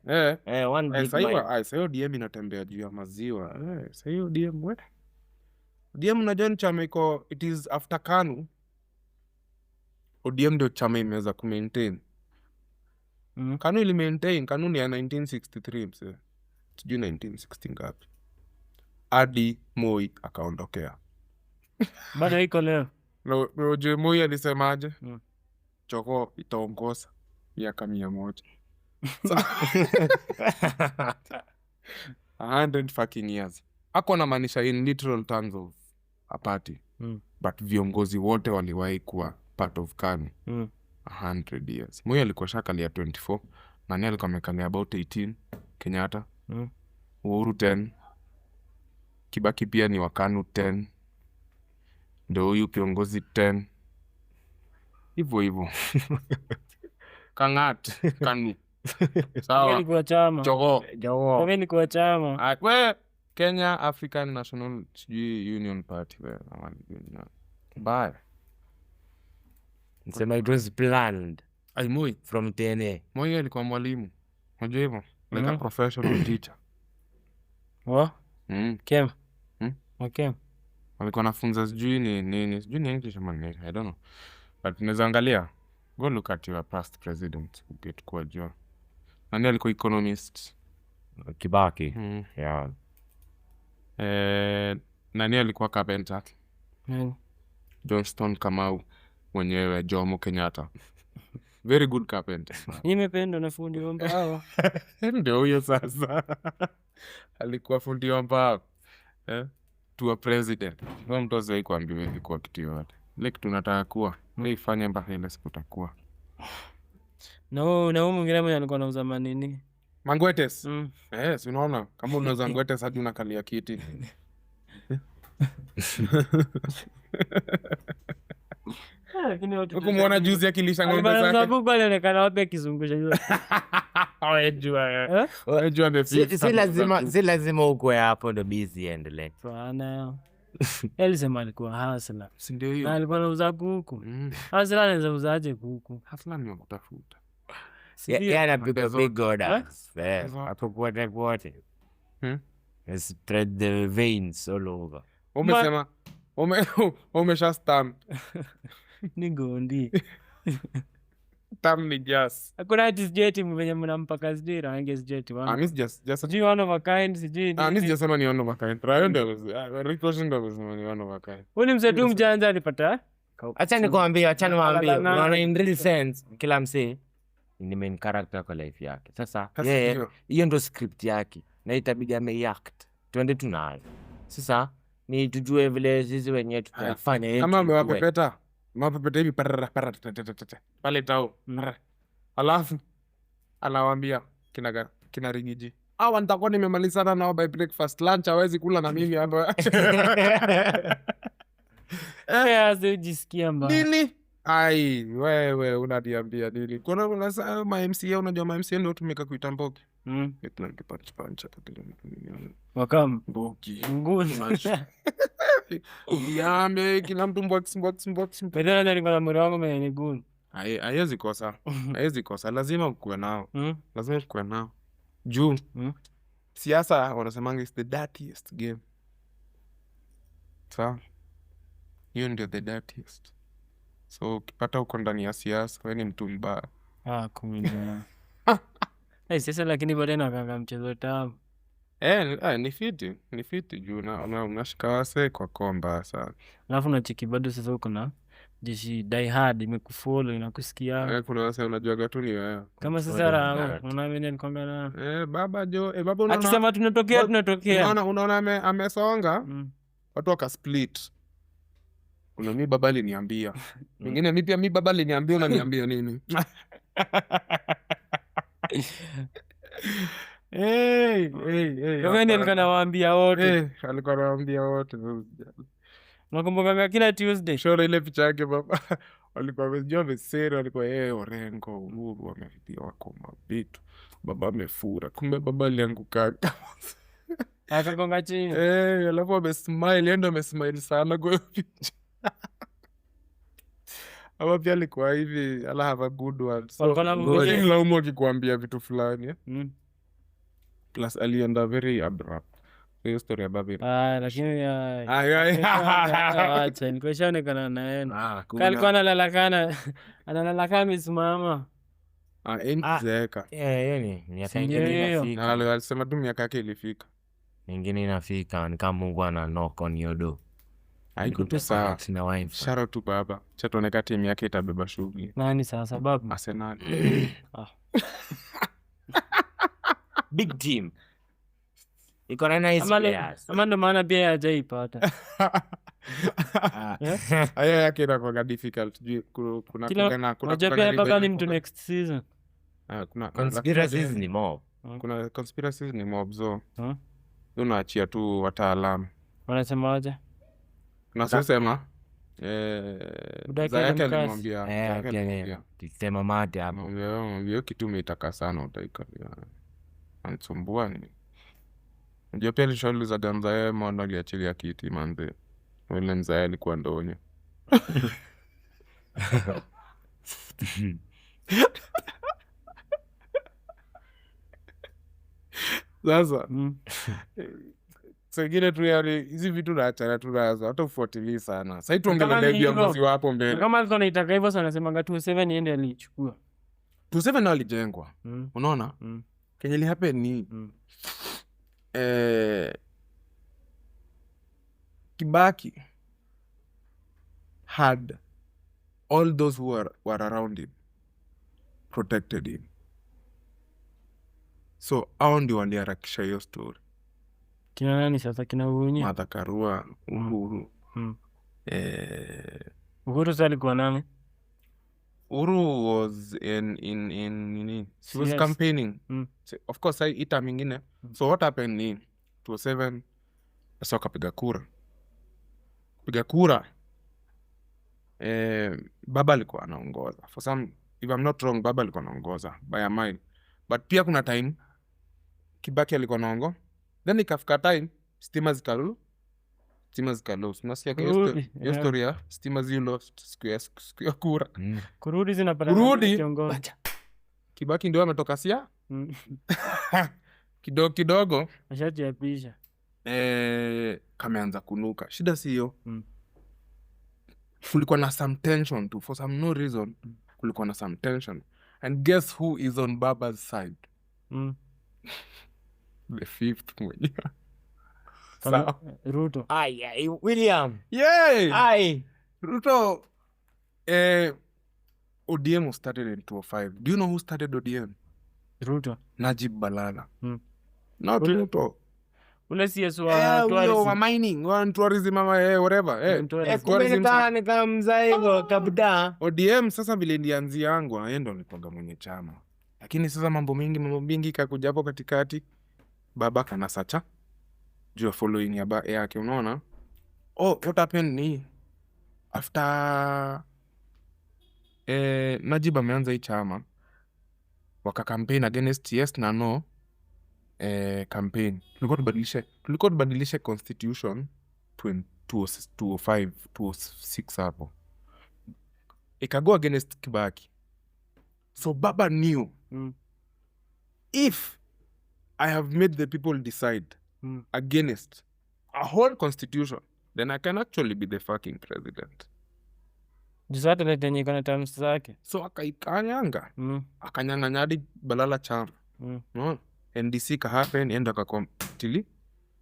One big Mike. Sasa DM inatembea juu ya maziwa. Sasa hiyo DM we. DM unajua ni chama iko, it is after KANU. ODM ndio chama imeweza kumaintain. KANU ili maintain, KANU ni ya 1963 mse. Sijui 1960 ngapi. Hadi Moi akaondokea. Bado iko leo. Roje Moi alisemaje? Choko itaongoza miaka 100. 100 fucking years. Ako na maanisha in literal terms of a party. But viongozi wote waliwahi kuwa part of KANU. 100 years. Moi alikuwa shakalia 24. Nani alikuwa amekalia about 18. Kenyatta. Uhuru 10. Kibaki pia ni wa KANU 10. Ndio huyu kiongozi 10. Hivyo. Kangat KANU. Sawa. Kwa chama. Jogo. Mimi kwa chama. We Kenya African National Union Party we. Bye. Nsema it was planned. Ai Moi from TNA. Moi alikuwa mwalimu. Unajua hivyo? Like a professional teacher. Kem. Okay. Alikuwa anafunza sijui ni English ama nini, I don't know. But unaweza angalia, go look at your past president, get kujua. Nani alikuwa economist? Kibaki. Yeah. Nani alikuwa carpenter? Johnston Kamau mwenyewe, Jomo Kenyatta. Very good carpenter. Nimependa na fundi wa mbao. Ndio huyo sasa. Alikuwa fundi wa mbao. To a president. Kwa mtu asiwahi kuambiwa ilikuwa kitu yote. ile kitu nataka kuwa ifanye mpaka ile siku takuwa. Na huyu mwingine mwenye alikuwa anauza manini mangwetes. Si unaona kama unauza ngwetes hadi unakalia kiti. Ukumuona juzi akilisha ng'ombe zake. Sababu alionekana wapi akizungusha hiyo. Wajua Si lazima ukwe hapo ndo busy endelee. Bwana. Alisema alikuwa hustler. Si ndio hiyo? Na alikuwa anauza kuku. Hustler anaweza uzaje kuku? Hustler ni wakutafuta. Yeah, anapiga big orders. Hapo kwote. Spread the veins all over. Umesema umesha stamp. Ni gondi. Stamp ni just. Hakuna ati sijeti mwenye mnampa kazi dira, ange sijeti wana. Miss just. Sijui one of a kind, sijui. Miss just sema ni one of a kind. Rayo ndio. Ricochet ndio sema ni one of a kind. Huyu mzee tu mjanja alipata. Acha nikwambie. Unaona in real sense kila msee ni main character kwa life yake. Sasa hiyo ndo script yake. Na itabidi ameact. Twende tunayo. Sasa ni tujue vile sisi wenyewe tutafanya yetu. Kama amewapepeta hivi pale tao. Alafu anawaambia kina Rigiji, nitakuwa nimemalizana nao by breakfast, lunch hawezi kula na mimi hapa. Jisikia mbaya. Nini? Ai, wewe unaniambia nini? Kuna MCA, unajua MCA ndio tumeka kuita Mbogi. Pancha Wakam Mbogi. nguni. Yame kila mtu mbox. Pedana ndani kwa mwili wangu mwenye nguni. Haiwezi kosa. Lazima ukue nao. Lazima ukue nao. Juu. Siasa wanasemanga is the dirtiest game. Sawa? Hiyo ndio the dirtiest. So ukipata uko ndani ya siasa wewe ni mtu mbaya. Kumina. Sasa lakini bado nakanga mchezo tamu. Ni fiti juu na unashika wase kwa komba sana. Alafu unacheki bado sasa uko na jeshi die hard imekufollow inakusikia. Kuna wase unajua gatu ni wewe. Kama sasa rao unaamini nikwambia na baba baba unaona akisema tunatokea. Unaona amesonga. Watu waka split. Kuna mimi baba aliniambia. Mwingine mimi pia baba aliniambia unaniambia nini? Kama ni alikuwa anawaambia wote. Alikuwa anawaambia wote. Nakumbuka kila Tuesday. Shora ile picha yake baba. Walikuwa wamejua meseri, walikuwa Orengo, Uhuru wamefikia wako mabitu. Baba amefura. Kumbe baba alianguka. Akagonga chini. Alafu amesmile, endo amesmile sana kwa picha. Ama pia alikuwa hivi, Allah have a good one. So, laumu akikuambia vitu fulani. Plus alienda very abrupt. Hiyo story ya babi. Lakini acha nilikuwa shaonekana naenda. Kalikuwa analalakana amesimama. Zeeka. Yani miaka ingine inafika. Na alisema tu miaka yake ilifika. Ingine inafika ni kama Mungu ana knock on your door. Haiko tu sawa. Shout out to baba. Cha tuoneka timu yake itabeba shughuli. Nani sasa baba? Arsenal. Big team. Iko na nice players. Ama ndo maana pia hajaipata. Hayo yake inakuwa difficult. Kuna pia baba ni mtu next season. Kuna conspiracies ni mob. Kuna conspiracies ni mob zo. Unaachia tu wataalamu. Wanasema aje? Nasema Zayake alimwambia kisema mate hapo. Hiyo kitu umeitaka sana utaikalia. Anisumbua ni. Ndio pia alishauliza Ganzae mwana aliachilia kiti manze. Wale Nzae alikuwa ndonyo. Sasa Sengine tu yani hizi vitu naachana tu nazo hata ufuatilii sana. Sasa tuongelee viongozi wapo mbele. Kama alikuwa anaitaka hivyo sana anasema 27 yende alichukua. 27 ndio alijengwa. Unaona? Kenye li happen ni Kibaki had all those who were around him protected him. So hao ndio waliharakisha hiyo story. Kina nani sasa? Kina Uhuru? Martha Karua, Uhuru. Uhuru sasa alikuwa nani? Uhuru was he was Yes. campaigning. Mm. So, of course ita mingine. So what happened ni 2007 sasa wakapiga kura. Baba alikuwa anaongoza. For some, if I'm not wrong, Baba alikuwa anaongoza by a mile. But pia kuna time Kibaki alikuwa anaongoza. Then ikafika time stima zikalu. Unasikia hiyo story ya stima zi lost siku ya kura. Kurudi zinapata kiongozi. Kibaki ndio ametoka sia. Kidogo Ashajiapisha. Kameanza kunuka. Shida si hiyo. Kulikuwa na some tension too. For some no reason, kulikuwa na some tension. And guess who is on Baba's side? The fifth mwenye. Ruto. William. Yay! Ruto. ODM was started in 2005. Do you know who started ODM? Ruto. Najib Balala. Not Ruto. Ule CS wa tourism. Wa mining, wa tourism whatever. ODM sasa vile ndianzia yangu aenda nilipoga mwenye chama. Lakini sasa mambo mingi kakuja hapo katikati. Baba kana sacha. Jua following yake unaona. What happened ni after Najib ameanza hii chama waka campaign against yes na no campaign. Tulikuwa tubadilishe constitution 2005 2006 hapo. Ikago against Kibaki. So Baba knew if I have made the people decide against a whole constitution, then I can actually be the fucking president. Jisata letenye ikona terms zake. So akanyanga. Akanyanga hadi Balala chama. NDC ka happen enda kwa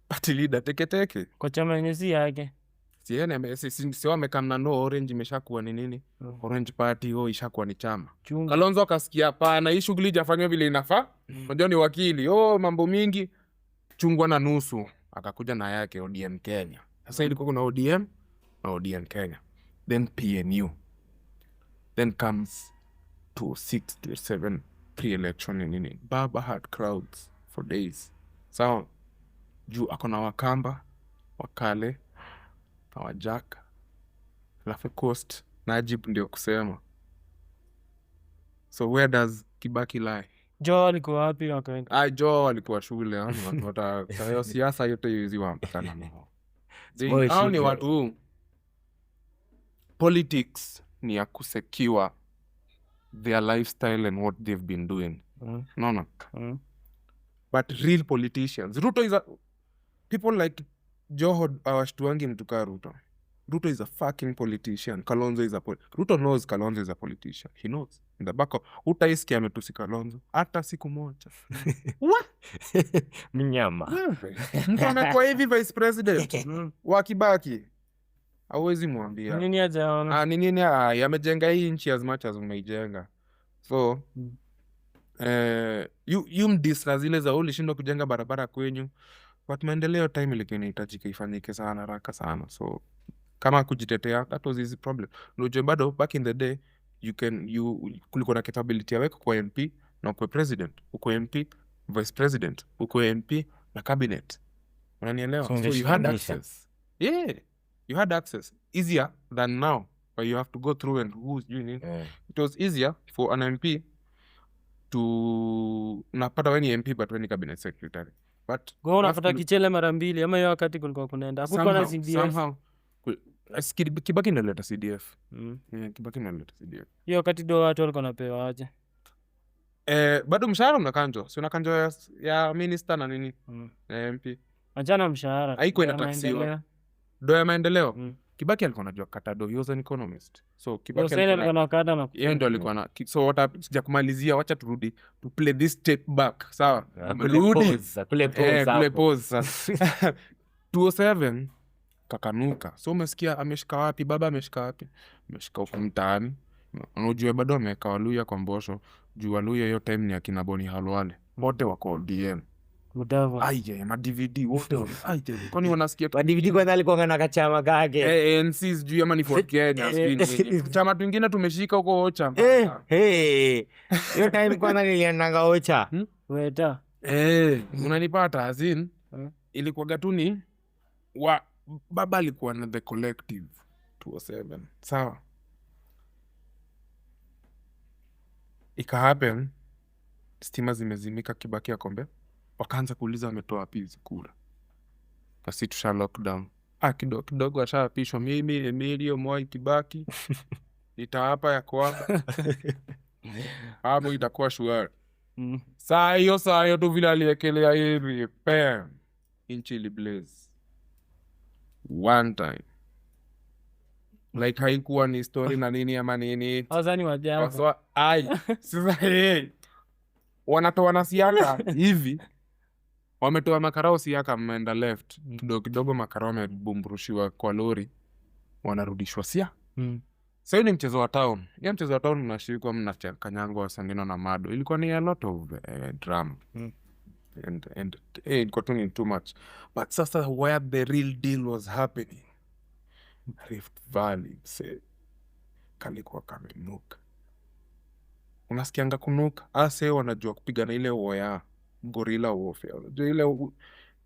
party leader teke. Kwa chama yenye si yake. Sio amekamna no orange imeshakuwa ni nini? Orange party ishakuwa ni chama. Kalonzo akasikia hapana hii shughuli jafanywa vile inafaa. Unajua ni wakili. Mambo mingi chungwa na nusu. Akakuja na yake ODM Kenya. Sasa ilikuwa kuna ODM na ODM Kenya. Then PNU. Then comes 2006 to 2007 pre-election nini. Baba had crowds for days. So juu akona Wakamba, Wakale, na Wajaka, alafu Coast, Najib ndio kusema. So where does Kibaki lie? Joe alikuwa wapi wakaenda? Joe alikuwa shule. Watu siasa yote yuzi wampatana nao. Hao ni watu. Politics ni ya kusecure their lifestyle and what they've been doing. No. But real politicians. Ruto is people like Joho awashtuangi mtuka Ruto. Ruto is a fucking politician. Kalonzo is Ruto knows Kalonzo is a politician. He knows. In the back of utaisikia ametusi Kalonzo hata siku moja. What? Mnyama. Mtu amekuwa hivi vice president wa Kibaki. Hawezi mwambia. Nini hajaona? Nini amejenga hii nchi as much as umeijenga. So you mdisra zile za ulishindwa kujenga barabara kwenyu. But maendeleo time ilikuwa inahitajika ifanyike sana haraka sana. So kama kujitetea that was his problem. Ndio bado back in the day kulikuwa na capability ya weko kwa MP na kwa president, uko MP, vice president, uko MP na cabinet. Unanielewa? So you had access. Yeah. You had access easier than now where you have to go through and who's doing it. It was easier for an MP to napata weni MP but weni cabinet secretary. But go unapata kichele mara mbili ama hiyo wakati kulikuwa kunaenda. Hapo kuna CDF. Somehow Kibaki naleta CDF. Kibaki naleta CDF. Hiyo wakati ndio watu walikuwa wanapewa aje? Bado mshahara unakanjwa. Si unakanjwa ya minister na nini? MP. Achana mshahara. Haiko inataksiwa. Do ya maendeleo. Kibaki alikuwa anajua kata do. He was an economist. So Kibaki alikuwa na kata na yeye ndio alikuwa na so what sija kumalizia wacha turudi to play this step back. Sawa? Kule pause. 2007 kakanuka. So umesikia ameshika wapi? Baba ameshika wapi? Ameshika huko mtaani. Unajua bado ameweka Waluya kwa Mbosho. Juu Waluya hiyo time ni akina Boni Halwale. Wote wako ODM. Mudava. Aye, ma DVD wote. Aye, kwani wanasikia Kwa DVD kwanza alikuwa na kachama kake. ANC sijui ama ni Fort Kenya sijui. Chama twingine tumeshika huko Ocha. Hiyo time kwanza niliendanga Ocha. Weta. Unanipata azin ilikuwa gatuni wa baba alikuwa na the collective 207. Sawa. Ika happen stima zimezimika Kibaki ya Kombe. Wakaanza kuuliza wametoa wapi hizi kura. Kasi tusha lockdown. Kidogo ashapishwa mimi Emilio Mwai Kibaki. Nitawapa ya kwamba hapo itakuwa shwari. Saa hiyo tu vile aliekelea hivi pen inchi li blaze one time like haikuwa ni story na nini ama nini. Wazani wajao. Sasa wanatoa na siaka hivi wametoa makarao siaka mmeenda left kidogo makarao wamebumburushiwa kwa lori wanarudishwa sia. Sasa ni mchezo wa town. Ya mchezo wa town mnashirikwa mnachanganywa wasandino na Mado. Ilikuwa ni a lot of drama. And it got too much. But sasa where the real deal was happening, Rift Valley, say, kalikuwa kamenuka. Unasikianga kunuka? Ase wanajua kupigana ile waya gorilla warfare. Unajua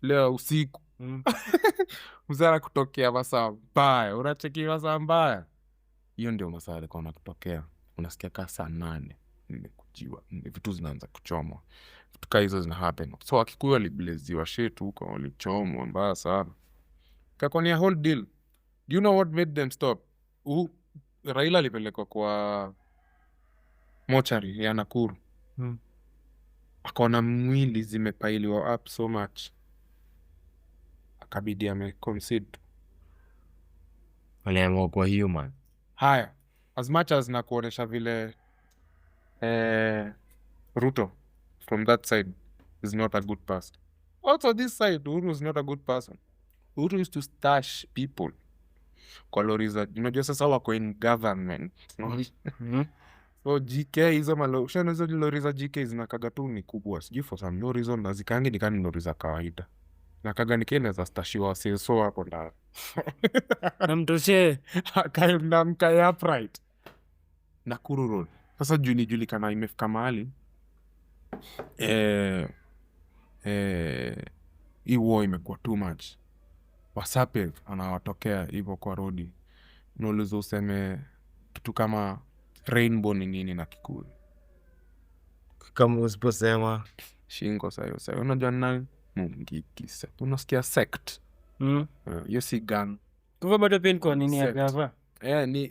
ile usiku. Mzara kutokea masaa mbaya. Unacheki masaa mbaya. Hiyo ndio masaa alikuwa nakutokea. Unasikia kaa saa 8 nimekujiwa. Vitu zinaanza kuchomwa. Vitu kaa hizo zina happen. So Wakikuyu walibleziwa shit huko, walichomwa mbaya sana. Kakoni a whole deal. Do you know what made them stop? Raila alipelekwa kwa mochari ya Nakuru. Akaona mwili zimepailiwa up so much. Akabidi ameconcede. Waliamua kwa human. Haya, as much as na kuonesha vile Ruto from that side is not a good person. Also this side, Uhuru is not a good person. Uhuru used to stash people kwa lori za, unajua sasa wako in government. So GK hizo ushana hizo lori za GK zinakaga tu ni kubwa. Sijui for some no reason na zikangi nikani lori za kawaida. Nakaga nikene za stashiwa so hapo ndani. Namtoshe. Kaenda mkaya upright. Nakuru Road. Sasa julikana imefika mahali. Iwo imekuwa too much. Wasape anawatokea hivyo kwa rodi. Nauliza useme kitu kama rainbow ni nini na Kikuyu. Kama usiposema Shingo sayo. Unajua nani? Mungiki. Unasikia sect. Hiyo si gang. Kwa bado pia kwa nini ya gava?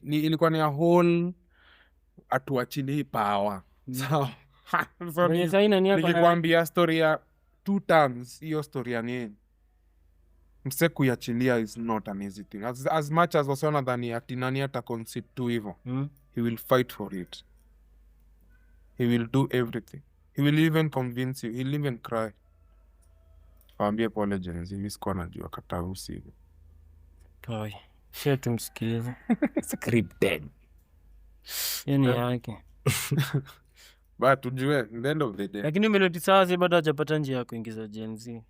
Ilikuwa ni a whole atuachili power. So nikikwambia story ya 2 terms, hiyo story ya nini? Mse kuiachilia is not an easy thing. As much as wasiona dhani ati nani ata concede tu hivyo. He will fight for it. He will do everything. He will even convince you. He will even cry. Waambie pole Jenzi, mimi sikuwa najua katausi hivi. Toi. Shia tumsikilize. Scripted. Yani yake. But tujue, the end of the day. Lakini Melody Sawa bado hajapata njia ya kuingiza Gen Z.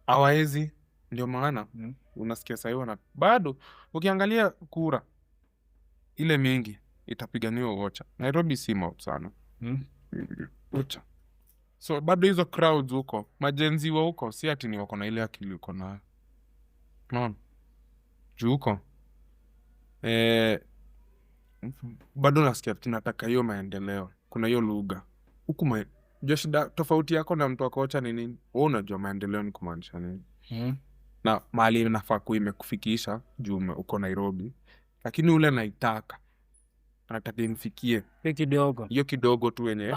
Hawaezi, ndio maana unasikia sasa hiyo na bado ukiangalia kura ile mingi itapiganiwa Ocha. Nairobi si mob sana. Ocha. So bado hizo crowds huko, majenzi wa huko si ati ni wako na ile akili uko na. Naam. Juu huko. Bado nasikia tunataka hiyo maendeleo. Kuna hiyo lugha. Huku shida tofauti yako na mtu wako Ocha ni nini? Wewe unajua maendeleo ni kumaanisha nini? Na mahali inafaa kuwa imekufikisha juu uko Nairobi. Lakini ule naitaka anataka imfikie hiyo kidogo tu wenye.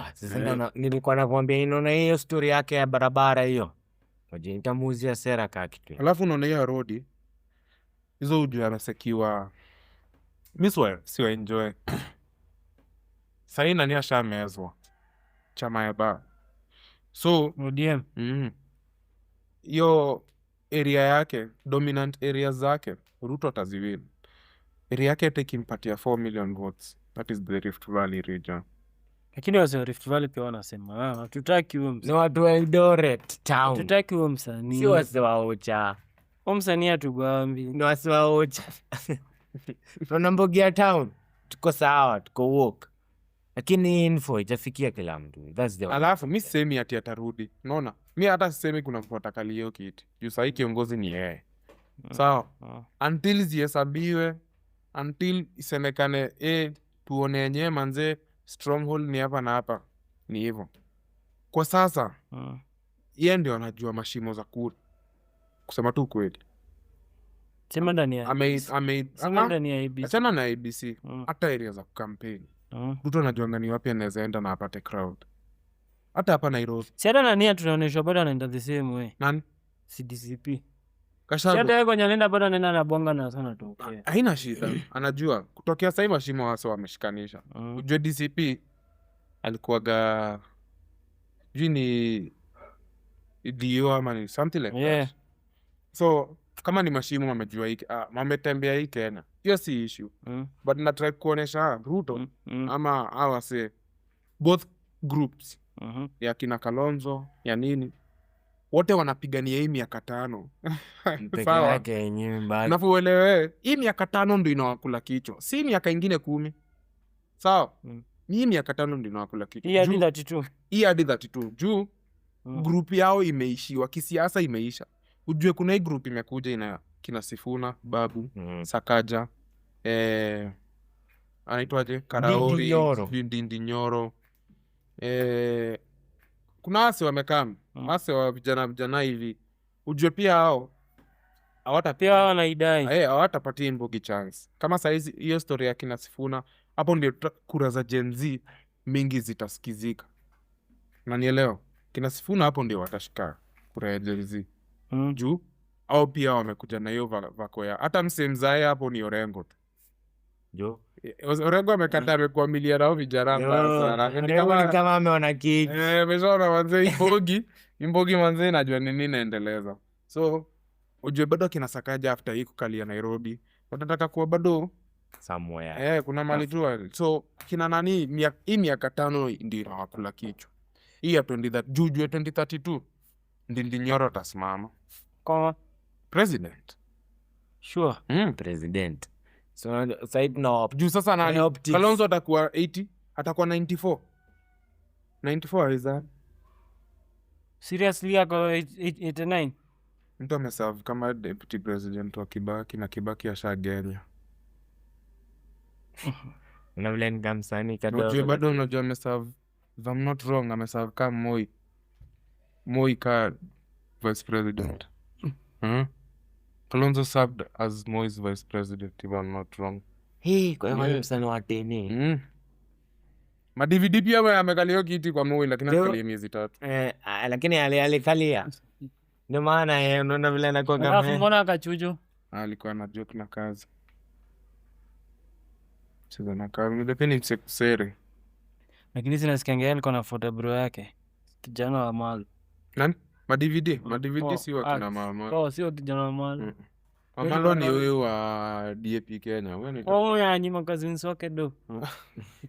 Nilikuwa nakwambia inaona hiyo story yake ya barabara hiyo. Waje nitamuuzia sera kaa kitu. Alafu unaona hiyo road hizo ujue amesekiwa. Miswa siwa enjoy. Sasa nani ashamezwa chama ya ba. So ODM. Hiyo area yake, dominant areas zake, Ruto ataziwin. Area yake ikimpatia 4 million votes. That is the Rift Valley region. Lakini wase wa Rift Valley pia wanasema hatutaki huyo Ni msanii. watu wa Eldoret town. Hatutaki huyo msanii. Si wase wa Ocha. Huyo msanii hatugwambi. Ni wase wa Ocha. Tuna Mbogi ya town. Tuko sawa, tuko woke. Lakini info itafikia kila mtu. That's the one. Alafu mi sisemi ati atarudi. Unaona? Mi hata sisemi kuna mtu atakalia hiyo kiti. Juu sahii kiongozi ni yeye. Sawa. Until zihesabiwe, until isemekane tuone yenyewe manze stronghold ni hapa na hapa. Ni hivyo. Kwa sasa yeye ndio anajua mashimo za kura. Kusema tu kweli. Sema ndani ya Sema ndani ya ABC. Achana na ABC. Hata area za kukampeni. Ruto anajua ngani wapi anaweza enda na apate crowd. Hata hapa Nairobi. Si hata nani tunaonyeshwa bado anaenda the same way. Nani? CDCP. Si Kashago. hata yeye kwenye anaenda bado anaenda na bonga na sana tu. Haina shida. Anajua kutokea sasa mashimo hasa wameshikanisha. Ujue DCP alikuwaga ni DO ama ni something like that. So kama ni mashimo wamejua hiki wametembea hii Kenya. Hiyo si issue. But na try kuonesha Ruto ama wase both groups ya kina Kalonzo ya nini wote wanapigania hii miaka 5. Sawa yake yenyewe mbali. Nafuelewe hii miaka 5 ndio inawakula kichwa. Si miaka ingine 10. Sawa? Hii miaka 5 ndio inawakula kichwa. Hii hadi 32. Hii hadi 32. Juu group yao imeishiwa, kisiasa imeisha. Ujue kuna hii group imekuja ina kina Sifuna, Babu, Sakaja, anaitwaje? Karaori, Ndindi Nyoro. Kuna wase wamekaa, wase wa vijana hivi. Ujue pia hao pia wanaidai. Hawatapatia Mbogi chance. Kama saizi hiyo story ya kina Sifuna, hapo ndio kura za Gen Z mingi zitasikizika. Unanielewa? Kina Sifuna hapo ndio watashika kura ya Gen Z. Juu au pia wamekuja na hiyo vako ya hata msemzae hapo ni Orengo tu. Jo. Orengo amekata amekuwa milioni au vijana sana. Kama ameona kiki. Meshaona manze Mbogi manze najua nini naendeleza. So ujue bado kina Sakaja after hii kukalia Nairobi. Watataka kuwa bado somewhere. Kuna mali tu. So kina nani hii miaka 5 ndio inawakula kichwa. Hii ya 2032 Ndindi Nyoro tasimama. Kama president. Sure. President. So side na juu sasa nani Kalonzo atakuwa 80, atakuwa 94. 94 is that? Seriously yako 89? Mtu ameserve kama deputy president wa Kibaki na Kibaki ashagenya. Na vile ngamsani kadogo. Unajua bado unajua ameserve, if I'm not wrong, ameserve kama Moi ka vice president. Kalonzo served as Moi's vice president, if I'm not wrong. Kwa hiyo msana wa teni. Ma-DVD pia amekalia kiti kwa Moi, lakini amekalia miezi 3. Lakini alikalia. Ndio maana unaona vile anakuwa kama. Alafu mbona akachujo? Alikuwa na joke na kazi. Sasa na kazi, lakini ni sekusere. Lakini sinasikianga alikuwa anafuata bro yake. Kijana wa Malu. Nani? Ma-DVD si wa kina mama. Sio kijana wa Malu. Malu ni huyu wa DAP Kenya. Ya nyima cousins wake do.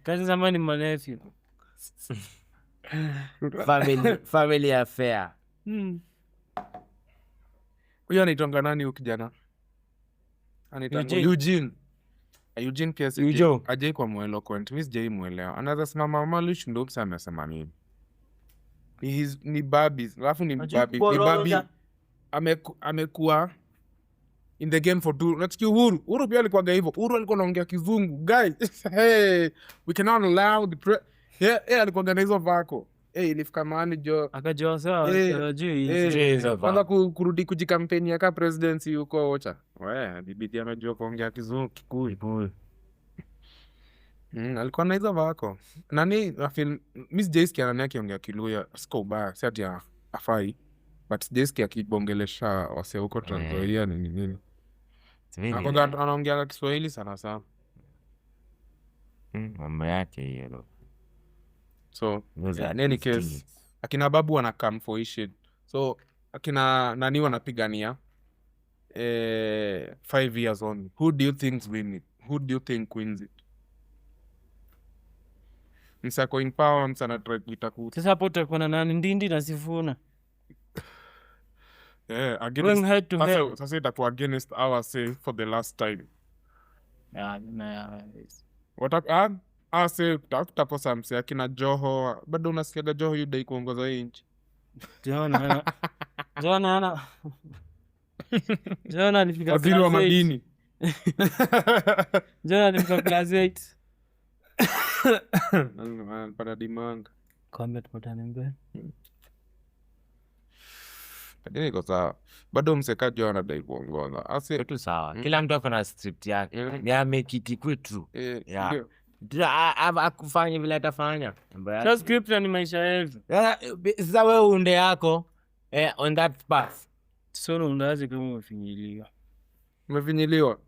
Cousins ama ni nephew. Family affair. Huyu anaitwa nani huyu kijana? Anaitwa Eugene pia ajai kwa eloquent. Mimi sijai muelewa. Anaweza sema mama Lush ndo msa amesema nini? Ni babi. Alafu ni babi. Amekuwa in the game for 2. Unasikia Uhuru pia alikuwa hivyo. Uhuru alikuwa anaongea kizungu. Guys, hey, we cannot allow the alikuwa na hizo vako. Ilifika mahali jo akajua sawa kwanza kurudi kujikampeni ya presidency huko Ocha. Bibi amejua kuongea kizungu Kikuyu. Alikuwa na hizo vako. Nani Miss Jayski anani akiongea Kiluya siko ubaya, si ati afai. But Jayski akibongelesha wase huko Tanzania nini. Anaongea Kiswahili sana sana. Mambo yake hiyo. So in any case akina Babu wana come for issue. So akina nani wanapigania 5 years only. Who do you think wins it? msako in power msana try kuitakuta. Sasa hapo utakuwa na nani? Ndindi na Sifuna. Against head to head. Sasa itakuwa against our say for the last time. Say tutakosa mse akina Joho, bado unasikiaga Joho yudai kuongoza hii nchi. Jona alifika waziri wa madini. Jona alifika class 8. Para dimanga. Comment button mbe. Kadini kwa sawa. Bado mseka Joho anadai kuongoza. Ase tu sawa. Kila mtu akona script yake. Ni amekiti kwetu. Yeah. Akufanya vile atafanya. Sasa script ni maisha yetu. Sasa wewe unde yako on that path. Sio undazi kama umefinyiliwa. Umefinyiliwa?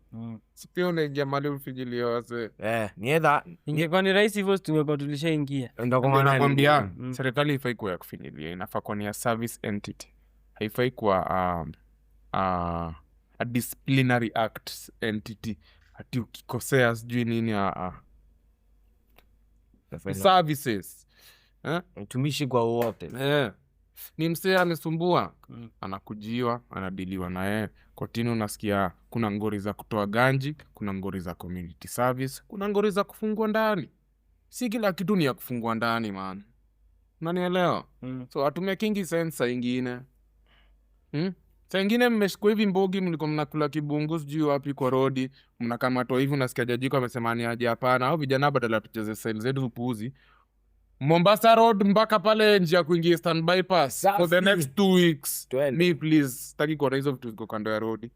Sipio unaingia mali umefinyiliwa wase. Ni either ingekuwa ni rahisi hivyo tungekuwa tulishaingia. Ndio kwa maana nakwambia serikali haifai kuwa ya kufinyilia, inafaa kuwa ni ya service entity. Haifai kuwa a disciplinary act entity. Ati ukikosea sijui nini services. Mtumishi kwa wote. Ni msee amesumbua, anakujiwa, anadiliwa na yeye. Kotini unasikia kuna ngori za kutoa ganji, kuna ngori za community service, kuna ngori za kufungwa ndani. Si kila kitu ni ya kufungwa ndani man. Unanielewa? So hatumakingi sense saa ingine. Saa ingine mmeshikwa hivi mbogi, mliko mnakula kibungu sijui wapi kwa rodi, mnakamatwa hivi unasikia jajiko amesema ni aje hapana. Au vijana badala tucheze sales zetu upuuzi. Mombasa Road mpaka pale njia kuingia Eastern Bypass for the next 2 weeks. Me please, sitaki kuona hizo vitu ziko kando ya road.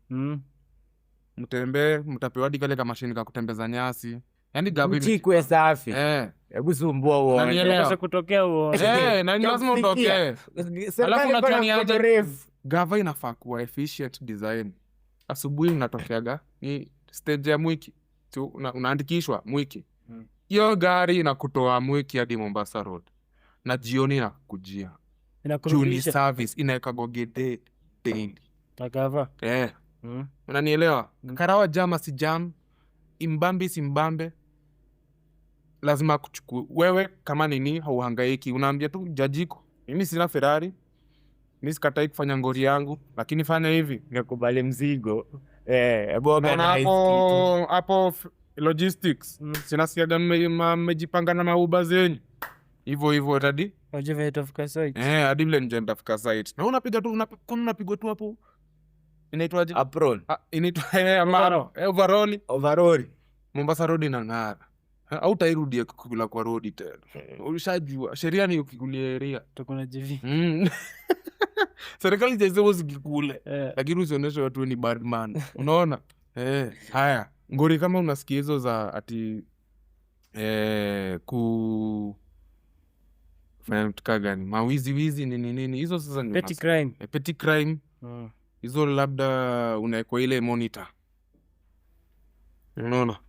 Mtembee, mtapewa hadi kale kama mashini ka kutembeza nyasi. Yaani gabi mchikwe safi. Hebu sumbua uone. Sasa kutokea uone. Na ni lazima utokee. Alafu unachani aje? Gava inafaa kuwa efficient design. Asubuhi unatokeaga ni stage ya Mwiki. Unaandikishwa Mwiki. Hiyo gari inakutoa Mwiki hadi Mombasa Road. Na jioni inakujia. Juni service inaeka gogede daily. Takava. Unanielewa? Karawa jama si jam, imbambi si mbambe. Lazima kuchukua. Wewe kama nini hauhangaiki, unaambia tu jajiko, mimi sina Ferrari. Mimi sikatai kufanya ngori yangu, lakini fanya hivi, nikubali mzigo. Hapo logistics. Sinasikiaga mmejipanga na mauba zenyu. Hivyo hadi waje vitafika site. Hadi vile nje ndafika site. Na unapiga tu unapigwa tu hapo. Inaitwaje? Apron. Inaitwa overall. Mombasa Road inang'ara. Au tairudia kukula kwa road tena. Ulishajua sheria ni ukikulia area tukuna jivi. Serikali jaisema usikikule. Lakini usionyeshe watu ni bad man. Unaona? Haya. Ngori kama unasikia hizo za ati fanya mtuka gani? Mawizi nini. Hizo sasa ni petty crime. Petty crime. Hizo labda unaekwa ile monitor. Unaona?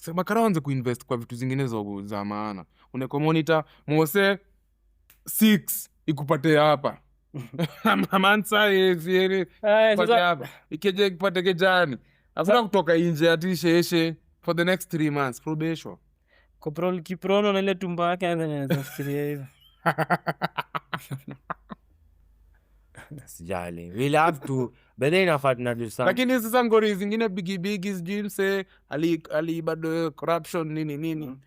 Sema karaanze kuinvest kwa vitu zingine za maana. Unaekwa monitor, mose 6 ikupate hapa. Mamansa yeye pate hapa. Ikeje ikupate kejani. Afuna kutoka nje ati sheshe for the next 3 months probation. Koprol kiprono na ile tumba yake anaweza fikiria hivyo. Sijali. We'll have to but inafaa tunajua sana. Lakini sasa ngori zingine bigi sijui ali bado corruption nini.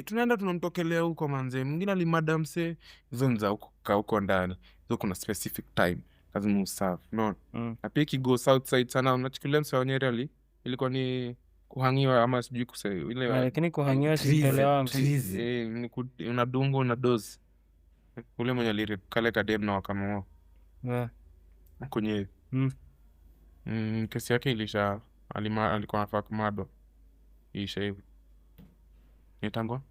Tunaenda tunamtokelea huko manze. Mwingine ali madam say hizo nza huko ndani. Hizo kuna specific time lazima userve. No. Na pia kigo south side sana unachukulia msa Nyeri ilikuwa ni kuhangiwa ama sijui kusema ile. Lakini kuhangiwa sielewa ni unadungo na dozi. Ule mwenye alirep kale kadem na wakamua. Kwenye kesi yake ilisha alikuwa anafaa kumadwa. Isha hivyo. Nitangwa?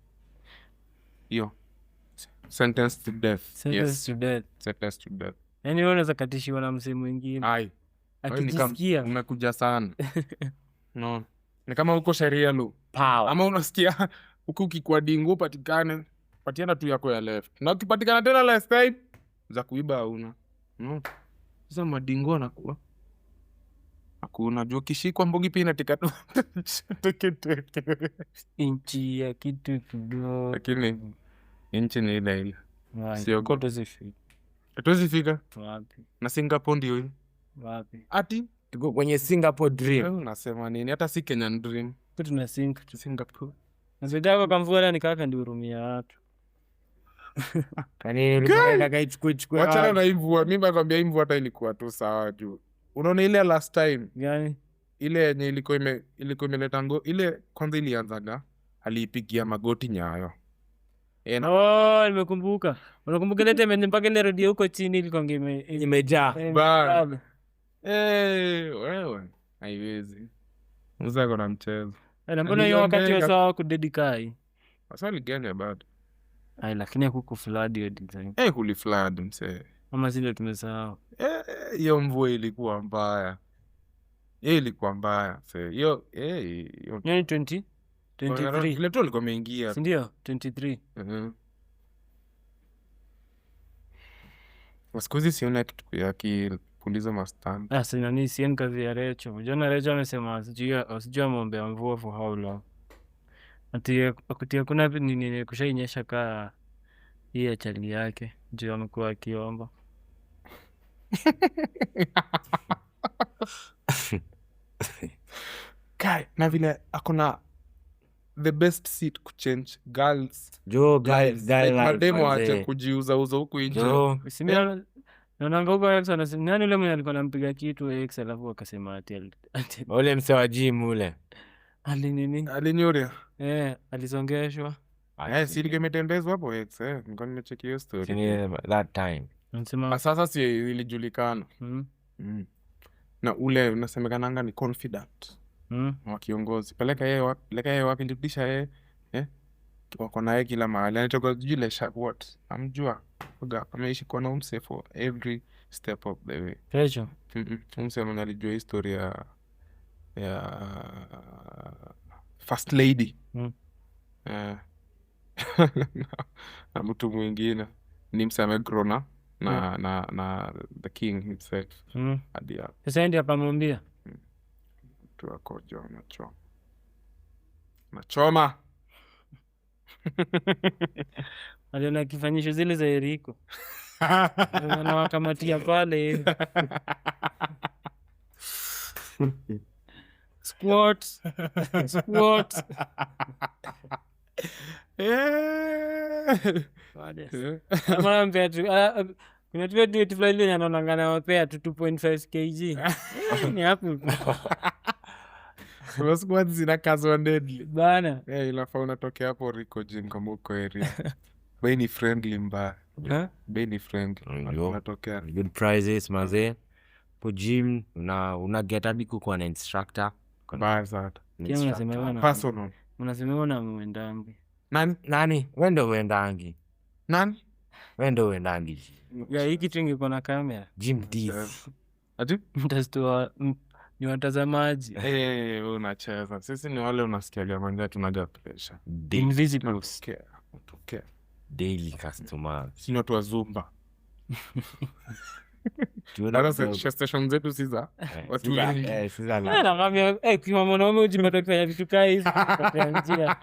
Hiyo. Sentenced to death. Sentenced to death. Yaani wewe unaweza katishiwa na msemo mwingine. Akijisikia umekuja sana. No. Ni kama uko sheria lu. Power. Ama unasikia huku ukikuwa dingo patikane, patiana tu yako ya left. Na ukipatikana tena last time za kuiba hauna. No. Sasa madingo anakuwa. Hakuna jua kishikwa mbogi pia inatika tu. Inchi ya kitu kidogo. Lakini Nchi ni ile. Sio kote zifika. Hatuwezi fika. Wapi? Na Singapore ndio hiyo. Wapi? Ati tuko kwenye Singapore dream. Unasema nini? Hata si Kenyan dream. Tuna Singapore. Nazidaka kwa mvua ni kaka ndio hurumia watu. Kani nilikuwa kaichukue. Wacha na mvua. Mimi nakwambia mvua hata ilikuwa tu sawa tu. Unaona ile last time? Gani? Ile yenye ilikuwa imeleta ile kwanza ilianzaga aliipigia magoti Nyayo. Nimekumbuka. Unakumbuka ile time mpaka ile radio huko chini ilikuwa imejaa. Wewe haiwezi. Mzako na mchezo. Na mbona hiyo wakati wa sawa kudedikai? Maswali gani bado? Lakini huko flood hiyo design. Kuli flood mse. Mama zile tumesahau. Hiyo mvua ilikuwa mbaya. Ilikuwa mbaya. Hiyo hiyo 23. Ile tu alikuwa ameingia. Si ndio? 23. Wasikuzi siona kitu ya kipuliza mastand. Sina ni sieni kazi ya Recho. Jana Recho amesema sijua mombe mvua for how long. Ati kuna nini kushainyesha kaa hii ya chali yake. Ndio amekuwa akiomba. Kai, na vile akona the best seat kuchange girls. Mademo acha kujiuza huku nje. Simia naonanga huko X anasema nani yule mwenye alikuwa anampiga kitu X alafu akasema ati ule mse wa gym ule. Alinyuria. Alisongeshwa. Si limetembezwa hapo X nilikuwa nimecheki hiyo story. That time. Nasema sasa si ilijulikana. Na ule unasemekananga ni confident. Wa kiongozi. Peleka yeye wapi nirudisha yeye. Wako naye kila mahali. Anatoka jule what? Amjua. Ameishi kwa na umse for every step of the way. Kesho. Umse mwenye alijua historia ya first lady. Na mtu mwingine ni mse amegrona na the king himself. Sasa ndio akamwambia tuakoja nachoma. aliona kifanyisho zile za Eriko na wakamatia pale squat kuna tuwetu fulani anaonangana wapea 2.5 kg ni hapo squats zinakazwa deadly bana. Ilafaa unatokea hapo Rico gym kama uko area. Bei ni friendly mbaya. Bei ni friendly. Unatokea good prices mazee. Po gym una get hadi kuwa na instructor. Mbaya sana. Personal. Unasema na muendangi. Nani? Wendo uendangi. Nani? Wendo uendangi. Hiki tu ingekuwa na kamera. Gym thief. Ati? Mtastoa ni watazamaji. Unacheza. Sisi ni wale unasikia mwenyewe tunaga pressure. Invisible. Okay. Daily customer. Si watu wa Zumba. Tunaona station zetu siza. Watu wengi. Siza. Nakwambia kwa mwanaume ujimetoka kufanya vitu kaa hizi kwa njia.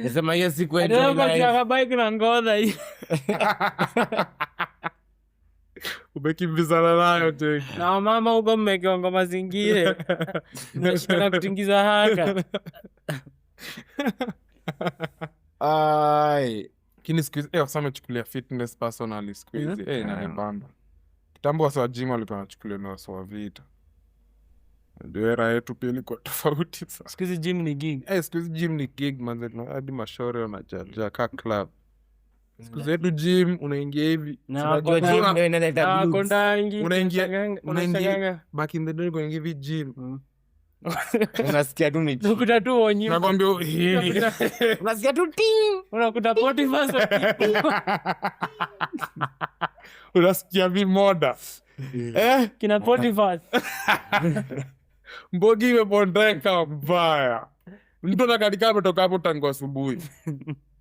Nasema hiyo siku ndio kwa bike na ngoza hii. Umekimbizana nayo tena. Na mama huko mmekiongo mazingira. Nimeshika kutingiza haka. Kini siku hizi wasa mechukulia fitness personally siku hizi inanibamba. Kitambo wasa wa gym walikuwa wanachukulia na wasa wa vita. Ndio era yetu pia ilikuwa tofauti sasa. Siku hizi gym ni gig. Siku hizi gym ni gig manze, hadi mashore wanajaja ka club. Siku zetu gym unaingia hivi. Unajua gym ndio inaleta blues. Unaingia back in the day unaingia hivi gym. Unasikia tu ni unakuta tu onyi. Nakwambia unasikia tu ting. Unakuta 40 unasikia vimoda. Kina 40 Mbogi imepondeka mbaya. Mtu anakatika ametoka hapo tangu asubuhi.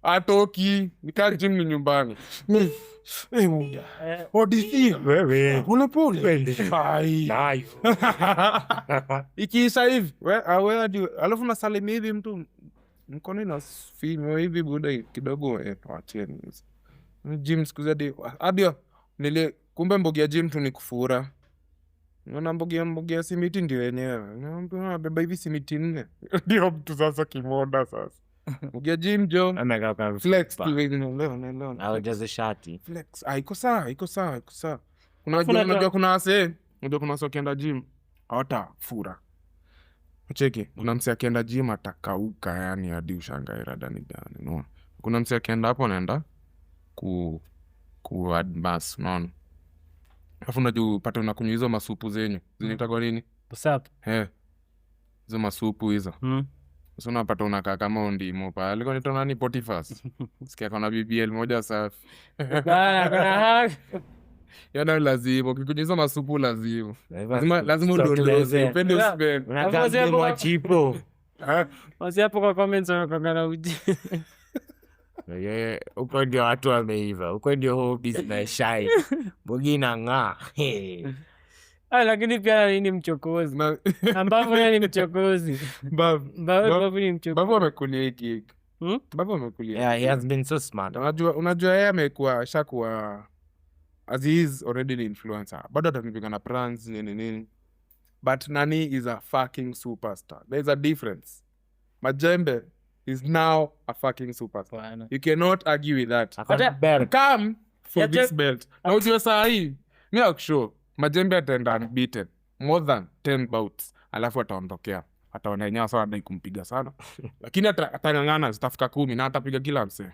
Atoki, nikaa gym ni nyumbani. Muda. Odisi. Wewe. Pole. Ai. Nayo. Ikiisha hivi. Alafu nasalimia hivi mtu mkono inafinywa hivi buda kidogo wacheni. Gym siku hizi hadi kumbe mbogi ya gym tu ni kufura. Unaona mbogi ya simiti ndio yenyewe. Nabeba hivi simiti 4. Ndio mtu sasa kimoda sasa. Mbogi ya gym jo. Ameka Flex tu leo. au jaze shati. Flex. Iko sawa. Unajua kuna wase, kuna wase wakienda gym hawatafura. Cheki, kuna mse akienda gym atakauka yani hadi ushangae rada ni gani, unaona. Kuna mse akienda hapo anaenda ku advance, unaona. Alafu unajua upate unakunywa hizo masupu zenyu. Zinaitwa nini? WhatsApp. Hizo masupu hizo. Sasa unapata unakaa kama ndimo pale. Alikuwa anaitwa nani? Potifas. Sikia kuna BBL moja safi. Yana lazima ukikunywa hizo masupu lazima udondoze. Upende usipende. Unataka chipo. Wasi hapo kwa comments wanakangana uji. Uko ndio watu wameiva. Uko ndio hobbies na shy. Bogi na ng'aa. Lakini pia ni mchokozi. Ambapo ni mchokozi. Babu ni mchokozi. Babu amekulia hiki. Babu amekulia. Yeah, he has been so smart. Unajua yeye amekuwa shakuwa as he is already an influencer. Bado atanipiga na pranks nini. But Nani is a fucking superstar. There's a difference. Majembe is now a fucking superstar. You cannot argue with that. Come for this belt. Na ujue saa hii, mi akushow, Majembe ataenda unbeaten. More than 10 bouts. Alafu ataondokea. Ataona yenyewe sawa adai kumpiga sana. Lakini atang'ang'ana zitafika 10 na atapiga kila mse.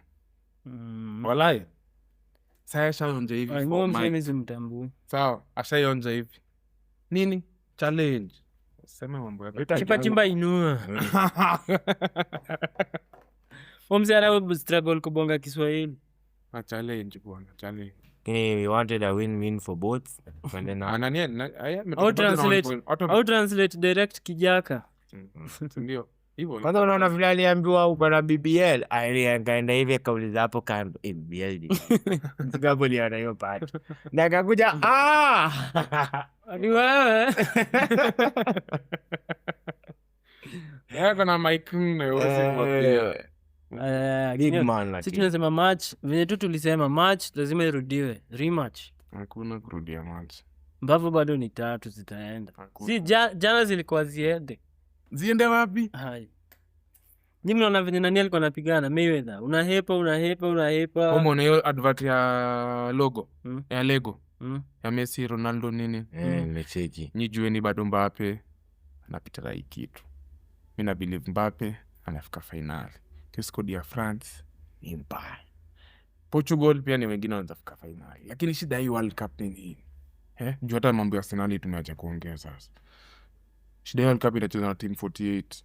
Walai. Saya ashaonja hivi. Sawa, ashaonja hivi. Nini? Challenge. Sema mambo ya chimba inua. Mzee struggle kubonga Kiswahili. Challenge bwana, challenge. We wanted a win-win for both. Au translate direct Kijaka. Ndio. Hivyo. Kwanza unaona vile aliambiwa uko na BBL, akaenda hivi kauliza hapo kando BBL. Ngapo liana hiyo part. Na akakuja ni wewe. Kuna mic big man. Sisi tunasema match, venye tu tulisema match lazima irudiwe, rematch. Hakuna kurudia match. Mbavu bado ni 3 zitaenda. Si jana zilikuwa ziende wapi? Hai. Nyinyi mnaona venye nani alikuwa anapigana Mayweather. Unahepa. Umeona hiyo advert ya logo ya Lego ya Messi, Ronaldo nini? Nimecheki. Nijueni bado Mbappe anapita hii kitu. Mimi na believe Mbappe anafika finali. Squad ya France ni mbaya. Portugal pia ni wengine wanaweza fika finali. Lakini shida hii World Cup ni nini? Juu hata mambo ya Arsenal tumeacha kuongea sasa. Shida ya World Cup inachezwa na team 48.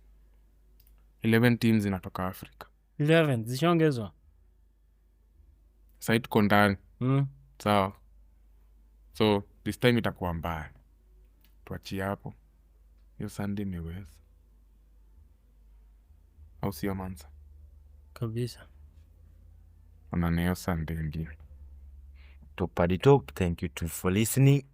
11 teams zinatoka Afrika. 11 zishaongezwa. Sasa tuko ndani. Sawa. So this time itakuwa mbaya. Tuachie hapo. Hiyo Sunday imeweza. Au sio Mansa? Kabisa. Onaneo Sunday ingine. Top. Thank you for listening.